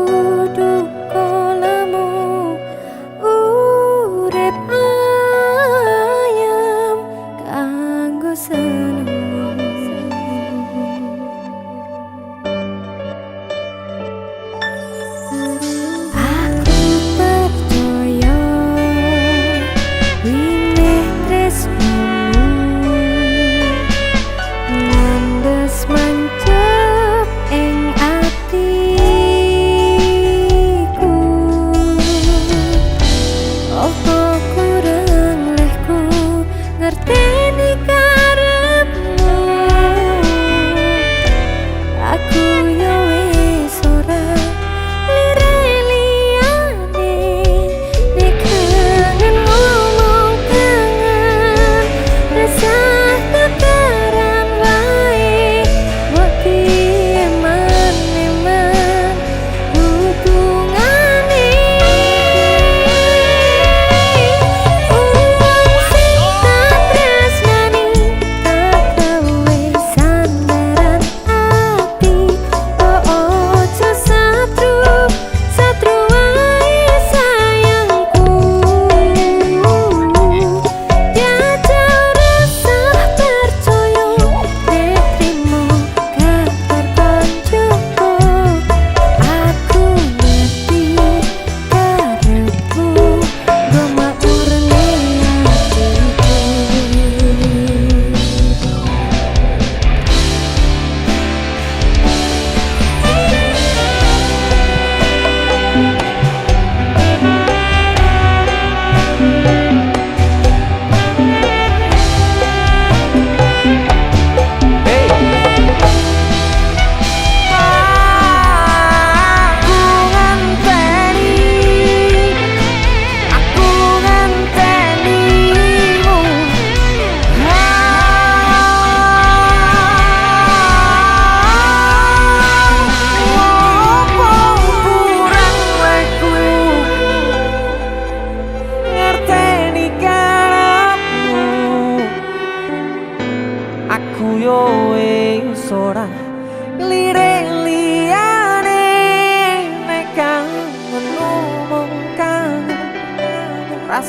duka lamu urip ayam kanggo seneng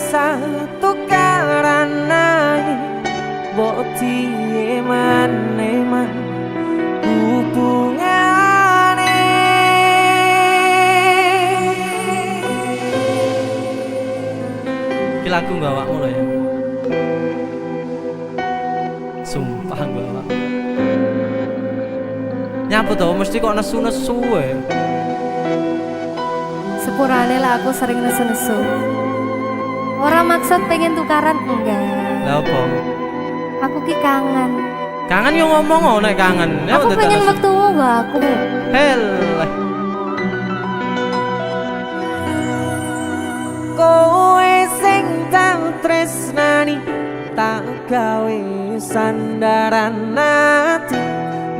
satu karena mbok diye maneman hubungane. Iki lagu gawakmu lho ya. Sumpah gawak. Nyapa to mesti kok nesu-nesu ya. Sepurane lah aku sering nesu-nesu. Orang maksud pengen tukaran enggak. Lah apa? Aku ki kangen. Kangen yo ngomong oh nek kangen. Ya Aku udah pengen terus. waktu enggak aku. Hel. Kowe sing tak tresnani tak gawe sandaran ati.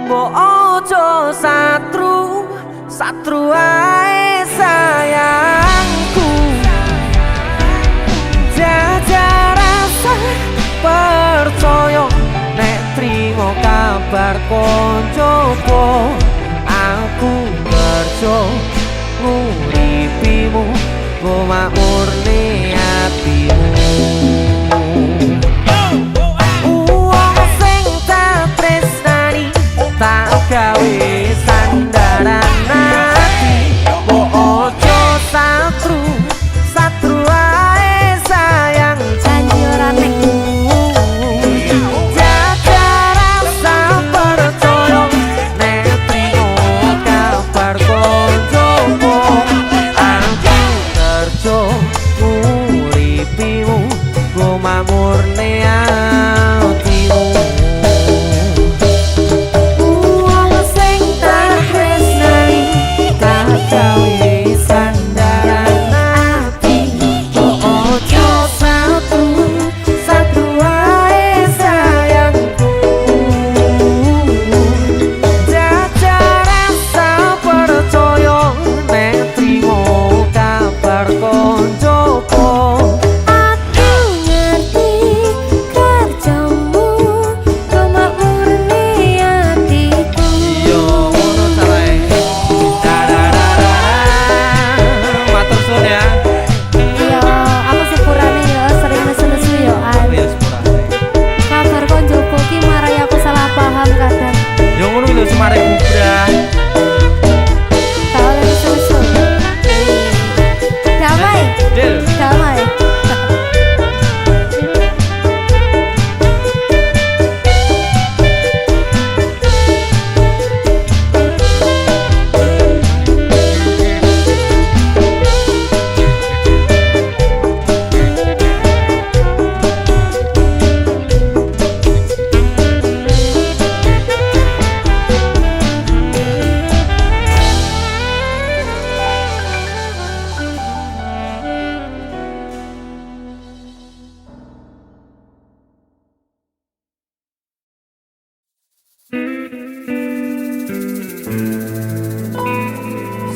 Mbok ojo satru, satru ae sayangku. Jajak rasa percaya nek trimo kabar koncoku. Aku kerja nguripimu, go makmurne atimu. Wong sing tak tresnani tak gawe sandaran ati. Mbok ojo satru, satru ae sayang. Janji ora nek Jaga rasa percaya nek trimo kabar koncoku. Aku kerja nguripimu, go makmurne atimu. Wong sing tak tresnani tak gawe sandaran ati. Ojo satu, satu ae sayangku. Jajak rasa percaya nek trimo kabar koncoku. aku ngerti kerjamu, cuma murni hatiku. Yo ngono sae. Dararara. Matur suwun ya. Iya, aku sepurane ya sering nesu-nesu yo an. Ya sepurane. Kabar konjoku ki marai aku salah paham kadang. Yo ngono lho semare bubrah. Tak oleh nesu-nesu. Damai, Del. damai.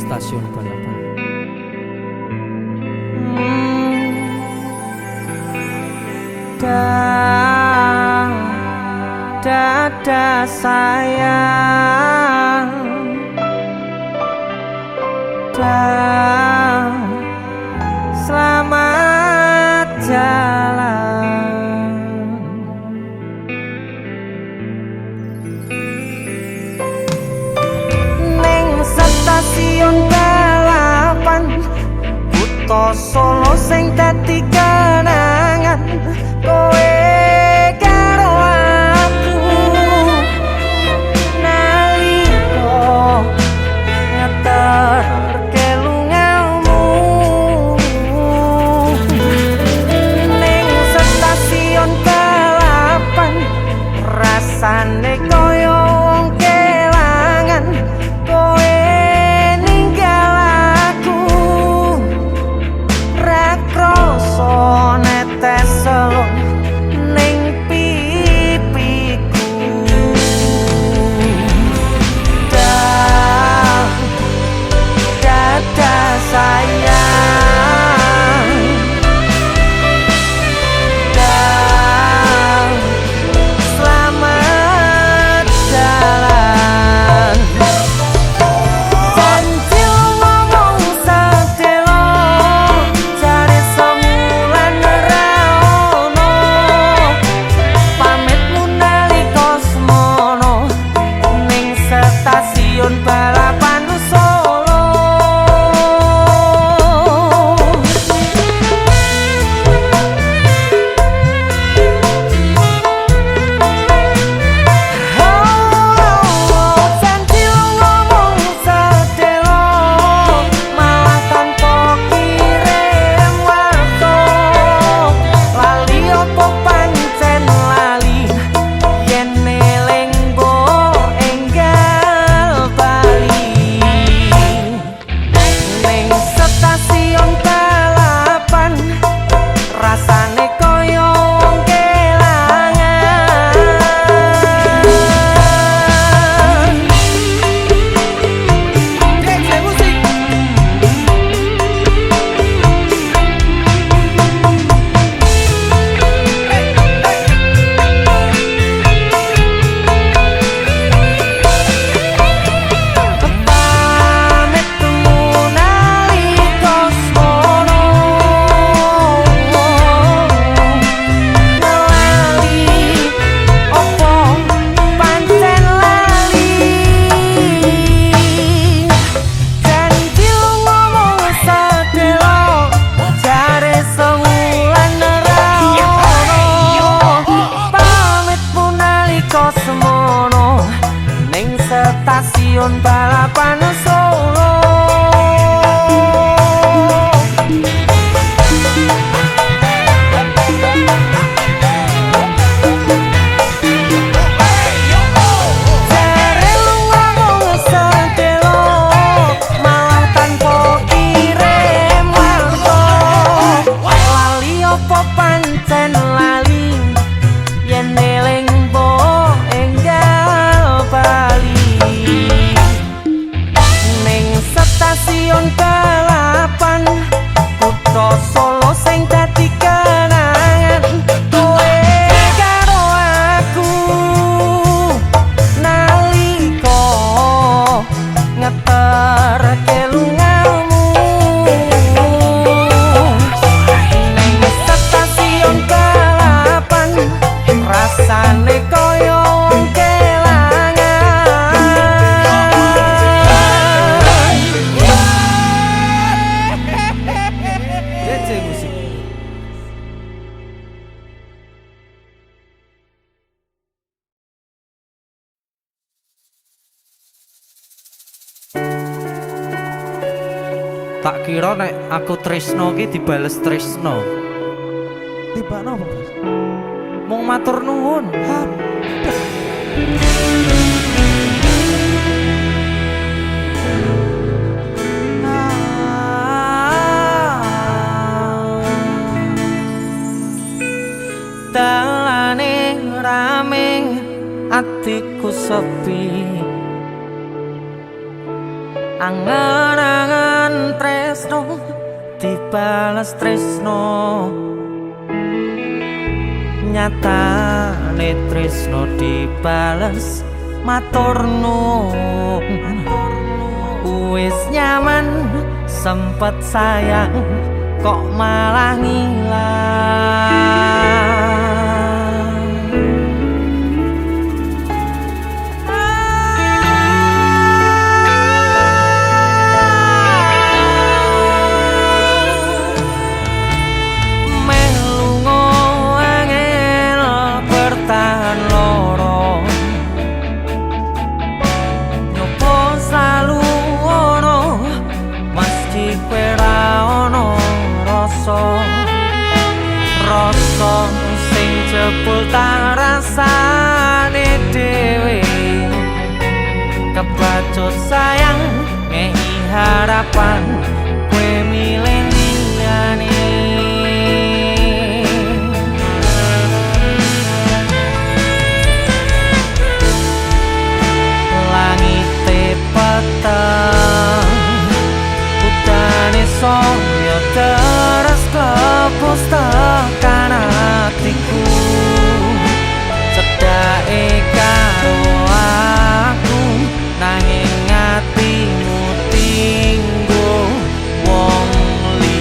Stasiun balapan. Dada sayang, selamat jalan. Ning stasiun balapan Kutha Solo sing dadi kenangan kowe karo aku. Nalika ngeterke lungamu ning stasiun balapan, rasane koyo wong kelangan kowe ninggal aku. Ra krasa rasane koyo wong kelangan. DJ musik. Pamit temu nalika semono, lali opo pancen lali. Janji lu ngomong sedelo, jare sewulan ra ono. Pamitmu nalika semono ning stasiun balapan Solo. Jare lu ngomong sedelo, malah tanpa kirim warta. Lali opo pancen lali, yen eling mbok enggal bali. Ning stasiun balapan kutha Solo sing dadi kenangan, kowe karo aku nalika ngeterke lungamu. Ning stasiun balapan rasane koyo wong kelangan. DJ musik. Tak kira nek aku tresno ki dibales tresno. Tibakno apa, Bos? Mung matur nuwun. Dalane rame, atiku sepi. Angan-angan tresno dibales tresno, nyatane tresno dibales matur nuwun. Wis nyaman sempet sayang kok malah ngilang. Rasa sing jebul tak rasane dhewe, kebacut sayang ngehi harapan kowe milih liyane. Langite peteng, udane saya terus klepus tekan hatiku. Cedake karo aku, nanging atimu tinggo wong liya.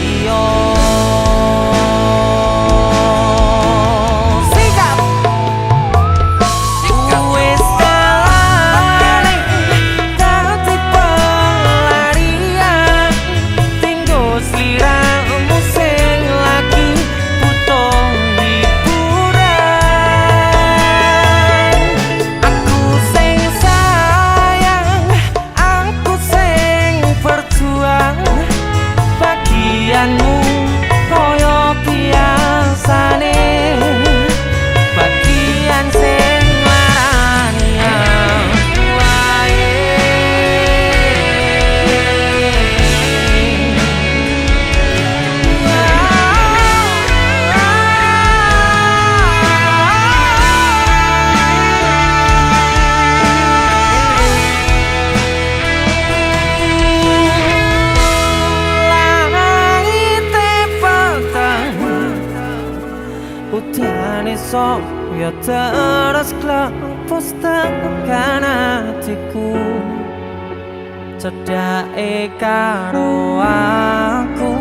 udan esok ya terus klepos tekan hatiku cedake karo aku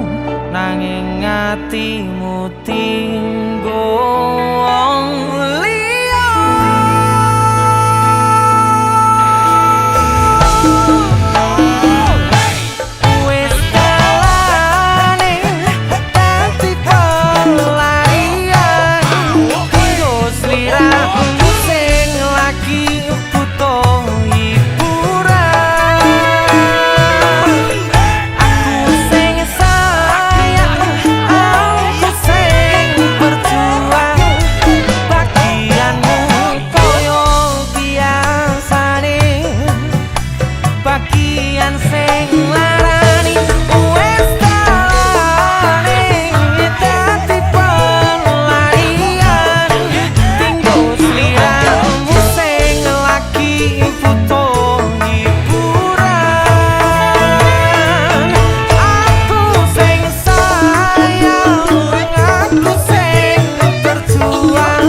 nanging atimu tinggo wong liya wis kalane dadi pelarian kanggo sliramu sing lagi butuh bagian sing larani wis kalane dadi pelarian tinggo sliramu sing lagi butuh hiburan aku sing sayang aku sing berjuang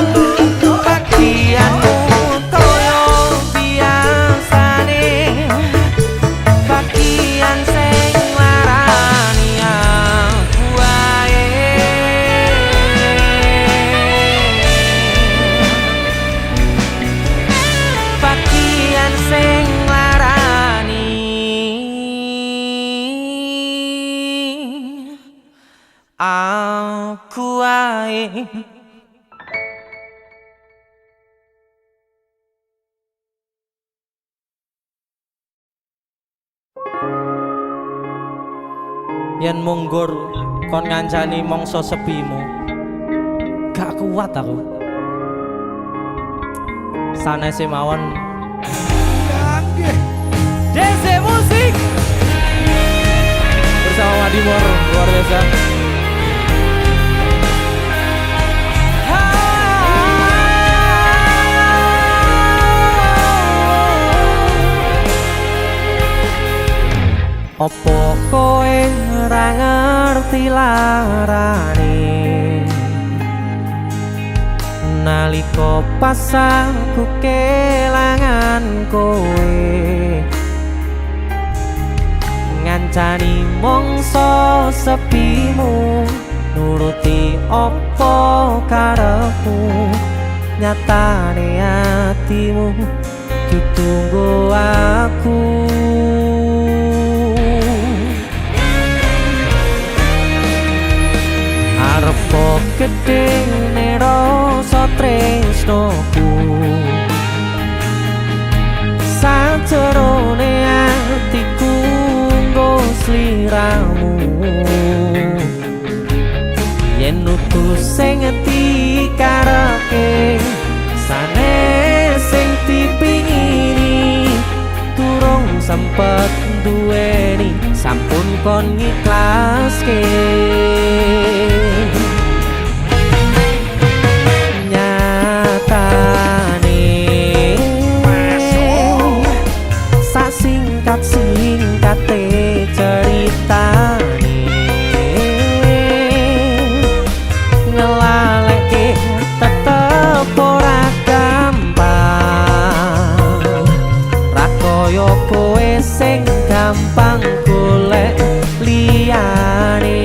bagianmu koyo biasane bagian sing larani aku wae bagian sing larani aku wae. Yen munggur kon ngancani mangsa sepimu gak kuat aku sanese mawon DC Musik bersama Madimor luar biasa. Opo kowe ora ngerti larane nalika pas aku kelangan kowe ngancani mangsa sepimu nuruti opo karepmu nyatane atimu ditunggu aku arep gedene rasa tresnoku sajerone atiku nggo sliramu yen utus sing dikarepke sanes sing dipingini durung sempet duweni sampun kon ngiklaske singkat-singkate ceritane ngelaleke tetep ora gampang ra koyo kowe sing gampang golek liyane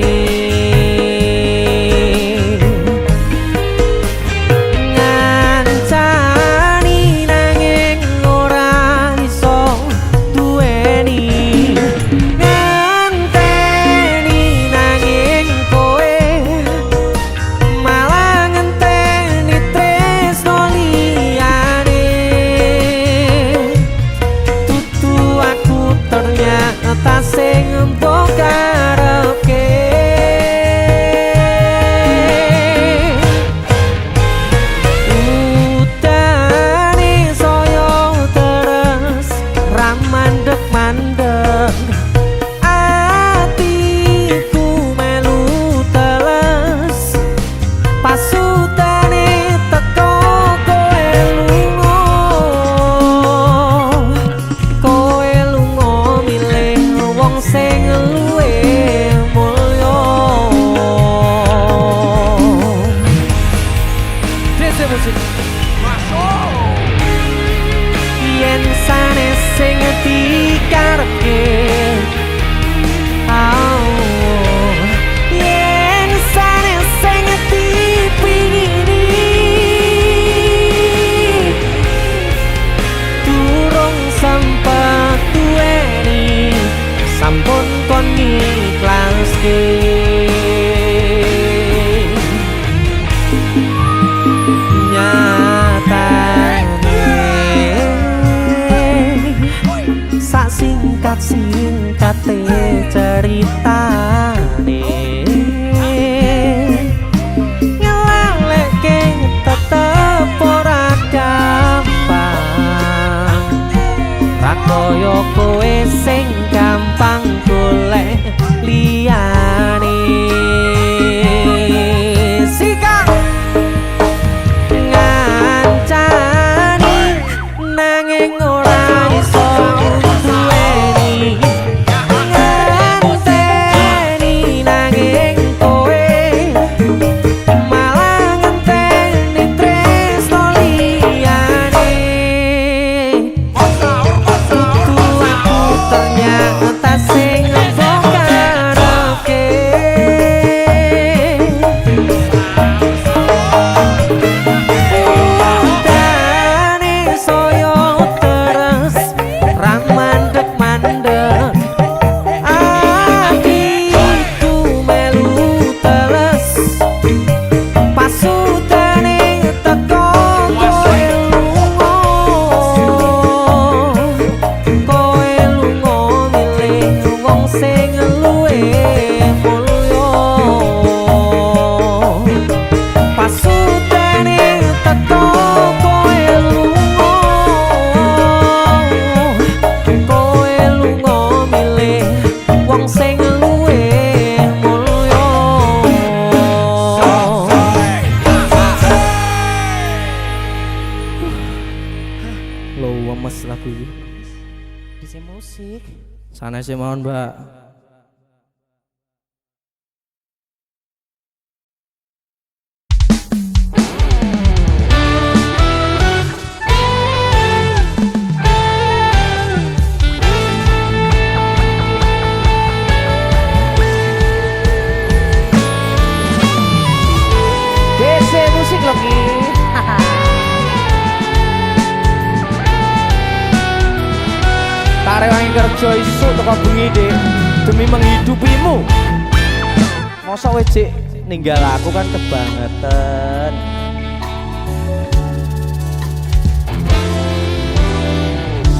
musik. Yen sanes sing dikarepke yen sanes sing dipingini durung sempet duweni sampun kon ngiklaske singkat-singkate ceritane ngelalekke tetep ora gampang ra kaya kowe sing gampang golek liyane sikak ngancani nanging ora iso Sanesé mawon, Mbak. DC musik lagi. Tarewangi kerja isuk teko bengi Dik demi menghidupimu. Mosok wis Cik ninggal aku kan kebangetan.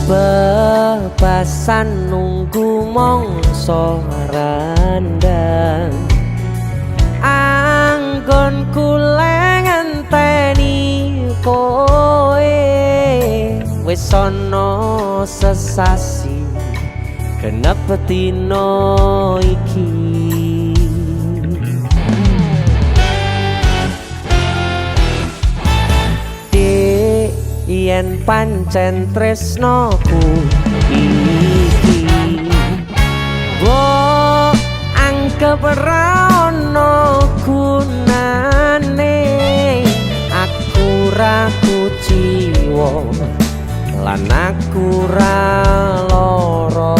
Bebasan nunggu mongso randang anggon kule ngenteni kowe wis ana sesasi genep dina iki Dek yen pancen tresnoku iki mbok anggap ra ono gunane aku ra kuciwa lan aku ra lara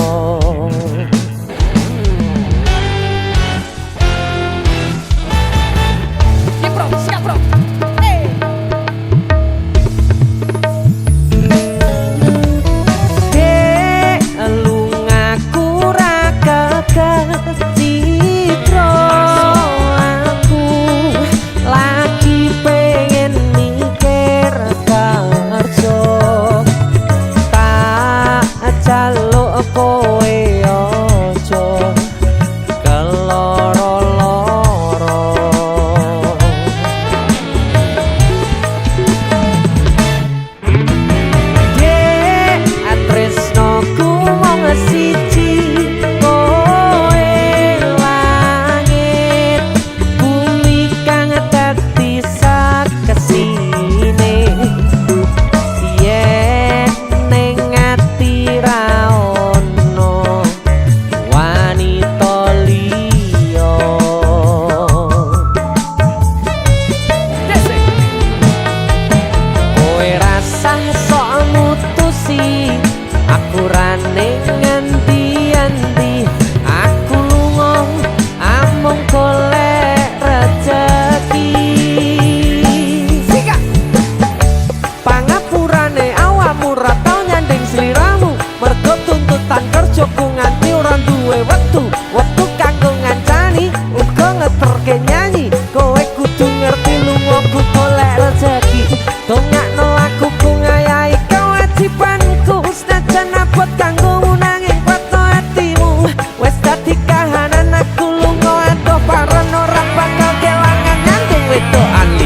siap bro Dek lungaku ra kecitra aku lagi pengen mikir kerja jaluk kowe aja keloro-loro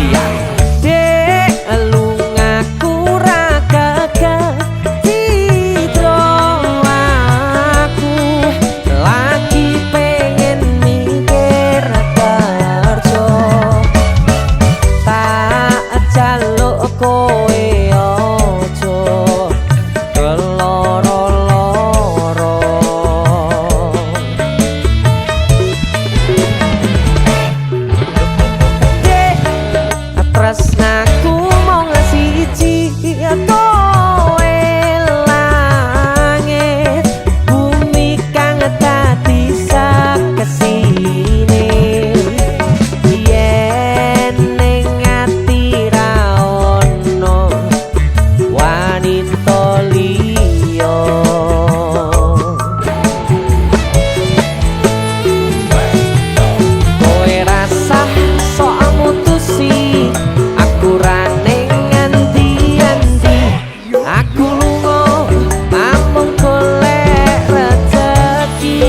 iya. Dek lungaku ra gagah Citro aku lagi pengen mikir kerja tak jaluk kowe ojo keloro-loro tresnaku mung siji kowe langit bumi kang dadi sakesine yen ning ati ra ono wanita liya kowe rasah sok mutusi aku ra ning endi-endi aku lunga amung golek rezeki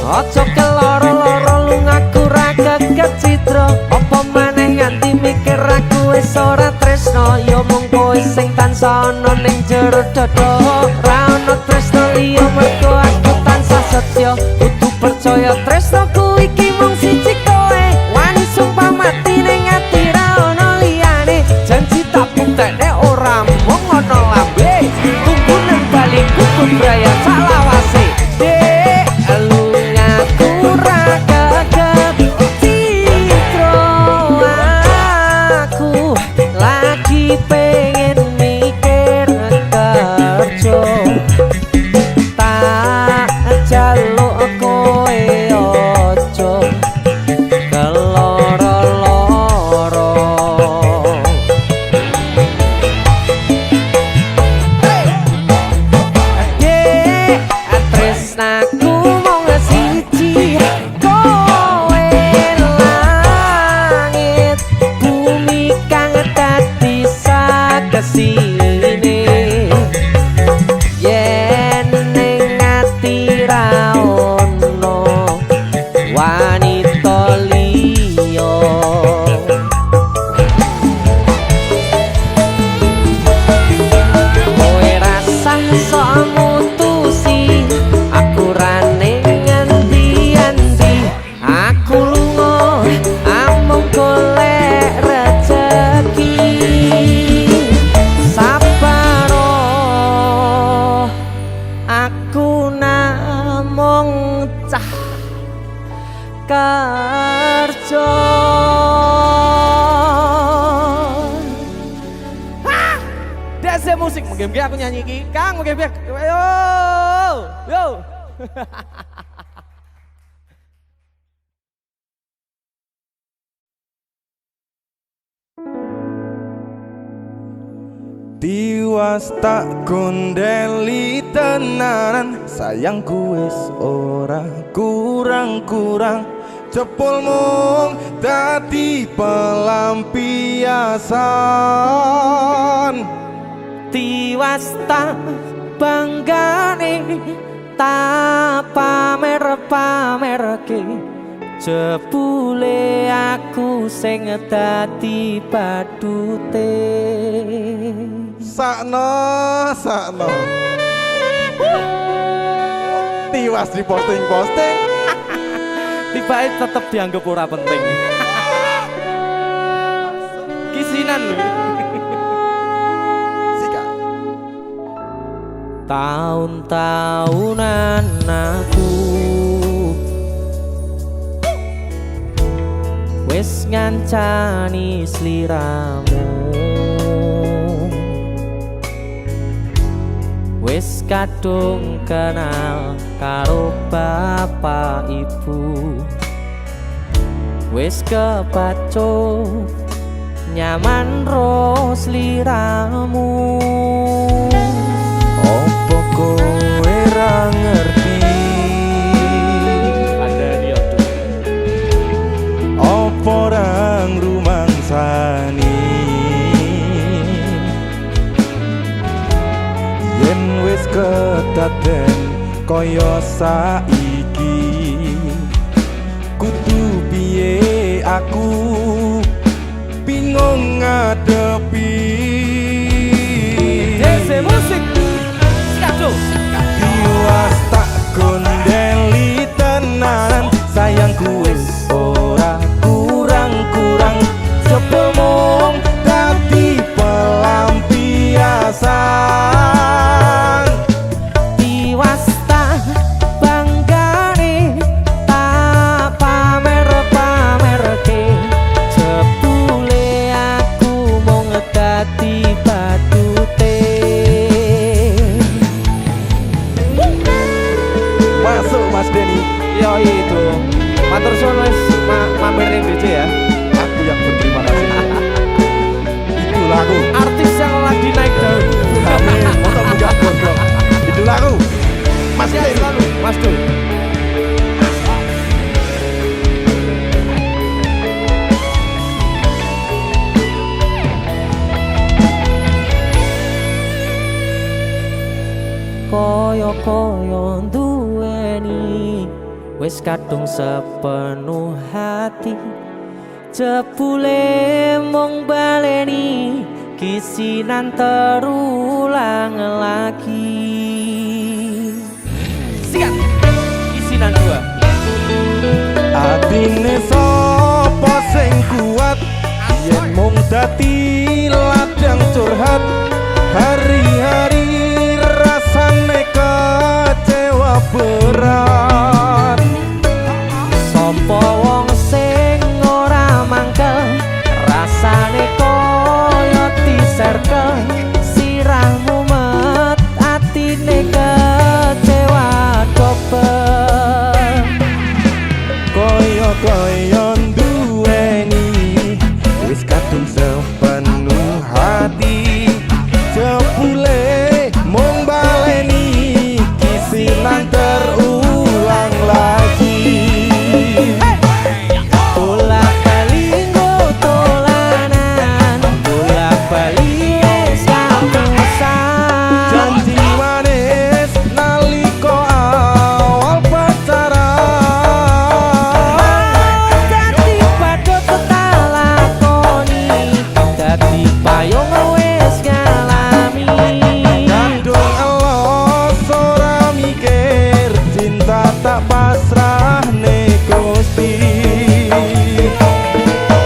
ojo keloro-loro lungaku ra geget Citra apa maneh nganti mikir aku wis ora tresno ya mung kowe sing tansah ana ning jero dada ra ono tresno liya mergo aku tansah setya kudu percaya tresnoku iki mung siji kowe wani sumpah mati ning ati ra ono liyane janji tak buktekne ora mung ono lambe tunggu nang balik kudu braya salawase dek lungaku ra gagap Citro aku lagi pengen mikir kerja tak jaluk kowe ojo keloro-loro dek tresnaku mung siji kowe langit bumi kang dadi sakesine yen ning ati ra ono wanita liya kowe rasah sok mutusi aku ra ning endi-endi aku lunga amung golek rezeki sabar aku namung cah kerja DC musik mungkin aku nyanyi iki Kang mungkin yo Tiwas tak kondeli tenanan sayangku wis ora kurang-kurang jepul mung dadi pelampiasan tiwas tak banggane tak pamer-pamerke jebule aku sing dadi badute sakno tiwas di posting tibae tetep dianggap ora penting kisinan lho tahun-tahunan aku wis ngancani sliramu wis kadung kenal karo bapak ibu wis kepacut nyaman ro sliramu opo kowe ra ngerti opo ra ngrumangsani yen wis kedaden kaya saiki kudu piye aku bingung ngadepi. DC musik Skado Tiwas tak gondeli tenanan, sayangku wis ora kurang-kurang, sebelum dadi pelampiasan. Tiwas tak banggane tak pamer-pamerke, jebule aku mung dadi badute. Masuk Mas Denny. Yo itu. Matur suwun wis mampir ning DC ya. Aku yang berterima kasih. Itu lagu. Artis yang lagi naik daun. Amin. Untuk buka gondrong. Itu lagu. Mas Denny. Mas Dul. Koyo-koyo duweni wis kadung sepenuh hati, jebule mung baleni kisinan terulang lagi. Siap kisinan dua. Atine sapa sing kuat yen mung dadi ladang curhat, hari-hari rasane kecewa berat. Sopo wong sing ora mangkel, rasane koyo diserkel, sirahmu met atine kecewa dobel. Koyo duweni wis kadung sepenuh hati, jebule mung baleni kisinan terulang lagi. Bolak-balik tolanan, bolak-balik wis kapusan. Janji manis nalika awal pacaran, Dadi padha tak lakoni, dadi payung wis ngalami. kadung elos ora mikir, cinta tak pasrah ne Gusti.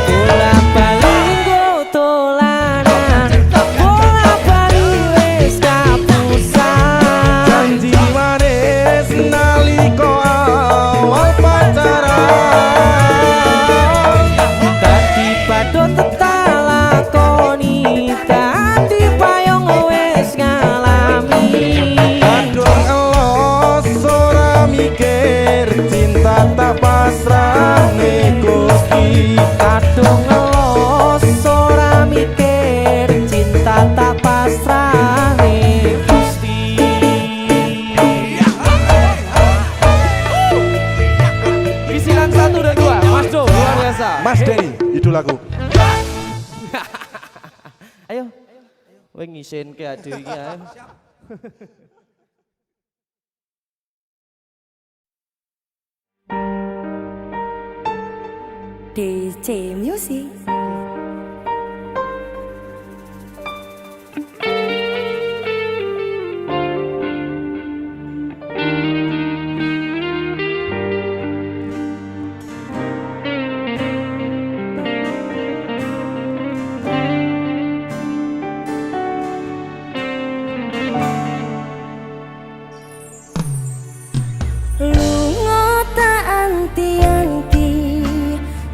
Bolak-balik tolanan, bolak-balik wis kapusan. Janji manis nalika awal pacaran, Dadi padha tak lakoni, dadi payung wis ngalami. kadung elos ora mikir, cinta tak pasrah ne Gusti. Kadung ngelos ora mikir, cinta tak pasrah Gusti. Kisinan 1 dan 2, Mas Do, luar biasa. Mas Denny, itu lagu. Ayo, kowe ngisin ke ade iki ayo. DC Music. Lunga tak anti-anti,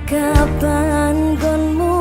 kapan gonmu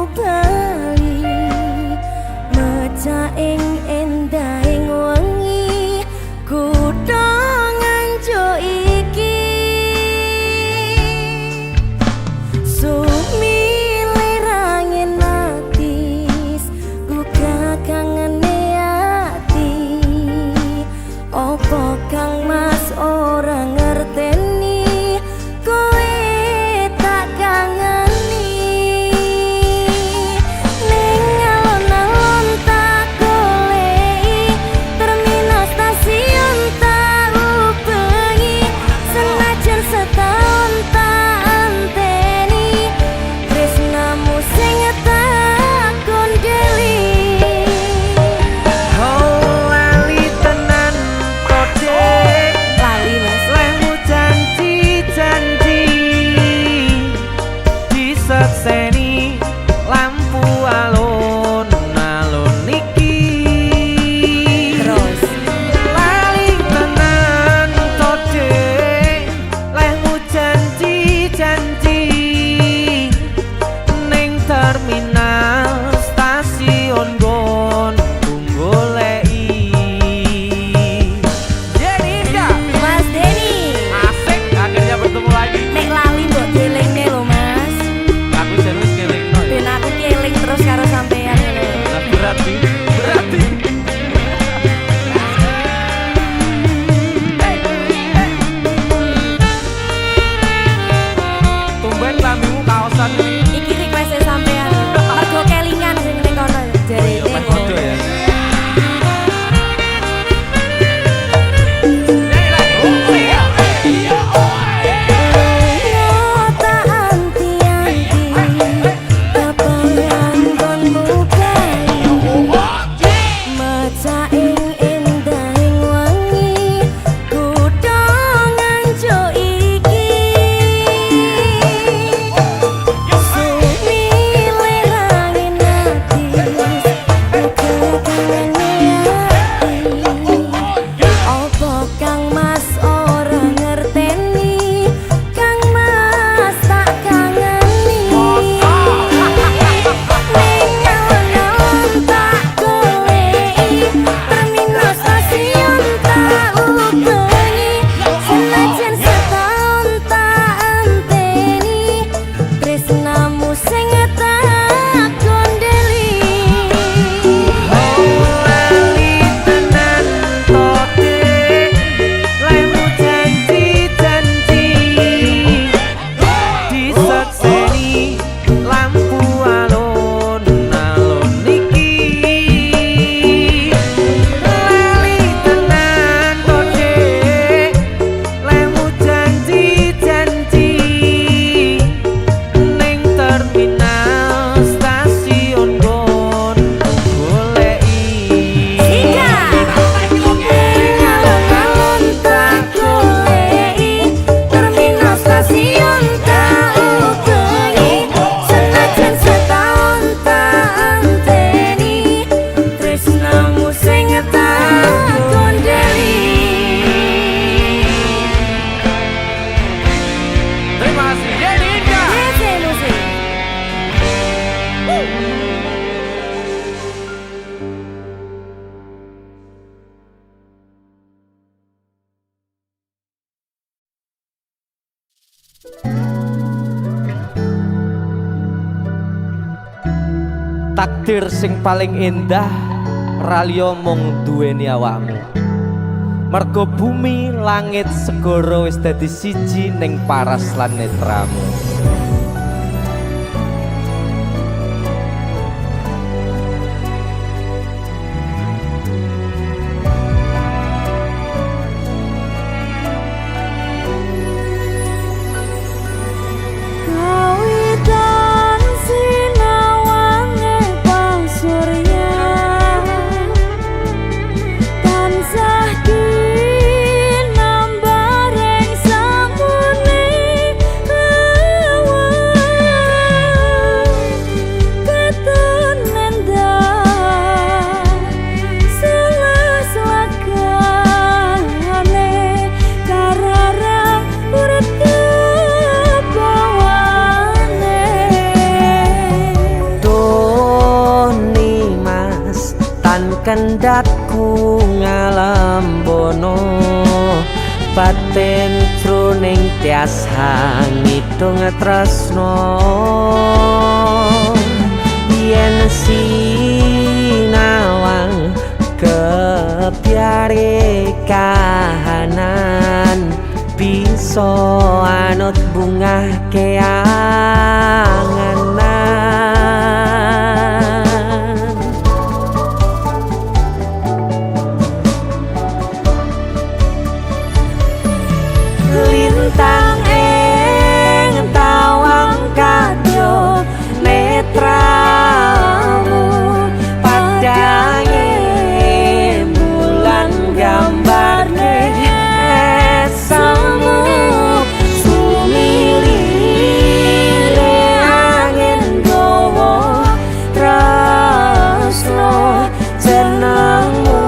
takdir sing paling indah raliyo mung duweni awakmu. Mergo bumi, langit, segara wis dadi siji ning paras lan netramu. Kendhatku ngalam bono batin jroning tias ngidung tresno yen sinawang kepiare kahanan bisa anut bungah keanganan. Lintang ing tawang kadya netramu padange bulan gambarne esamu sumilire angin gowo tresno jenengmu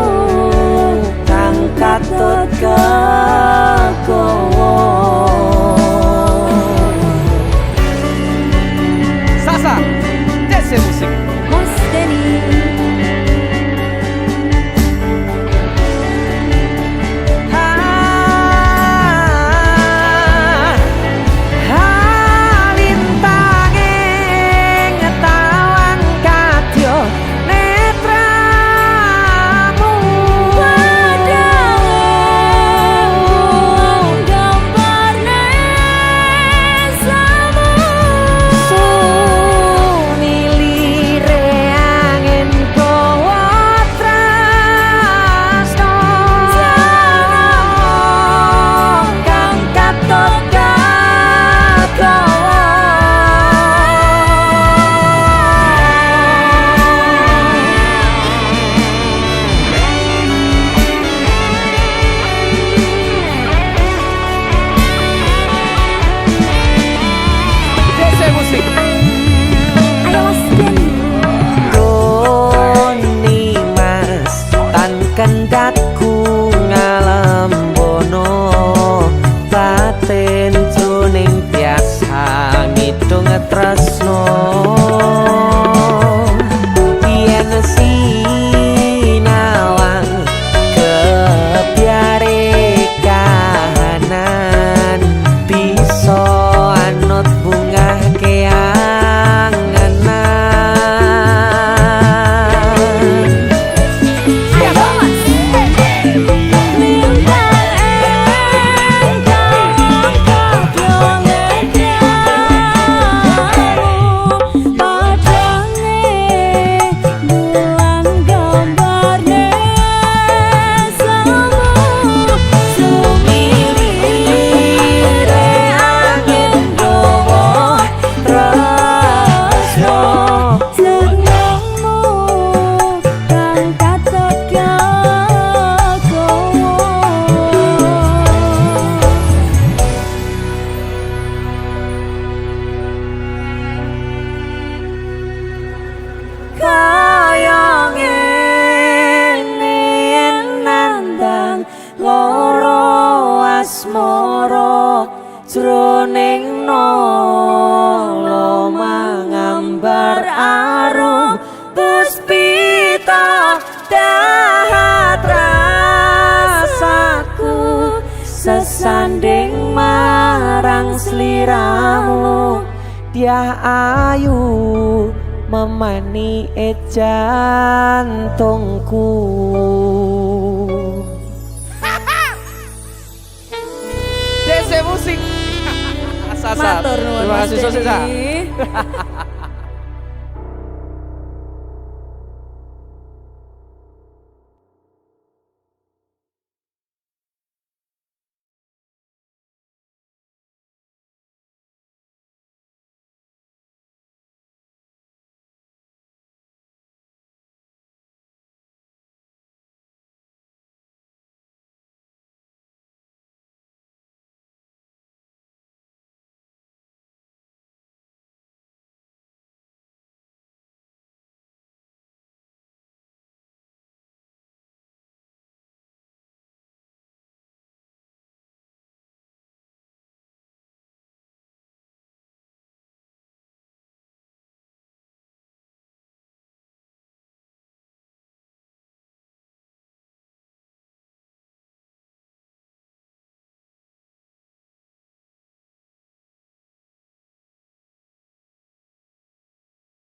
kang katut kegowo. Sasa, dance musik. Mas Denny. Kendhatku ngalam bono batin jroning biasa ngidung tresno yen sinawang kepiare kahanan bisa anut bungah keanganan. Jroning nolo mangambar arum puspita dahat rasaku sesanding marang sliramu dia ayu nemani jantungku. Dese musik. Sasa. Matur nuwun Terima Mas kasih Sosa. Denny.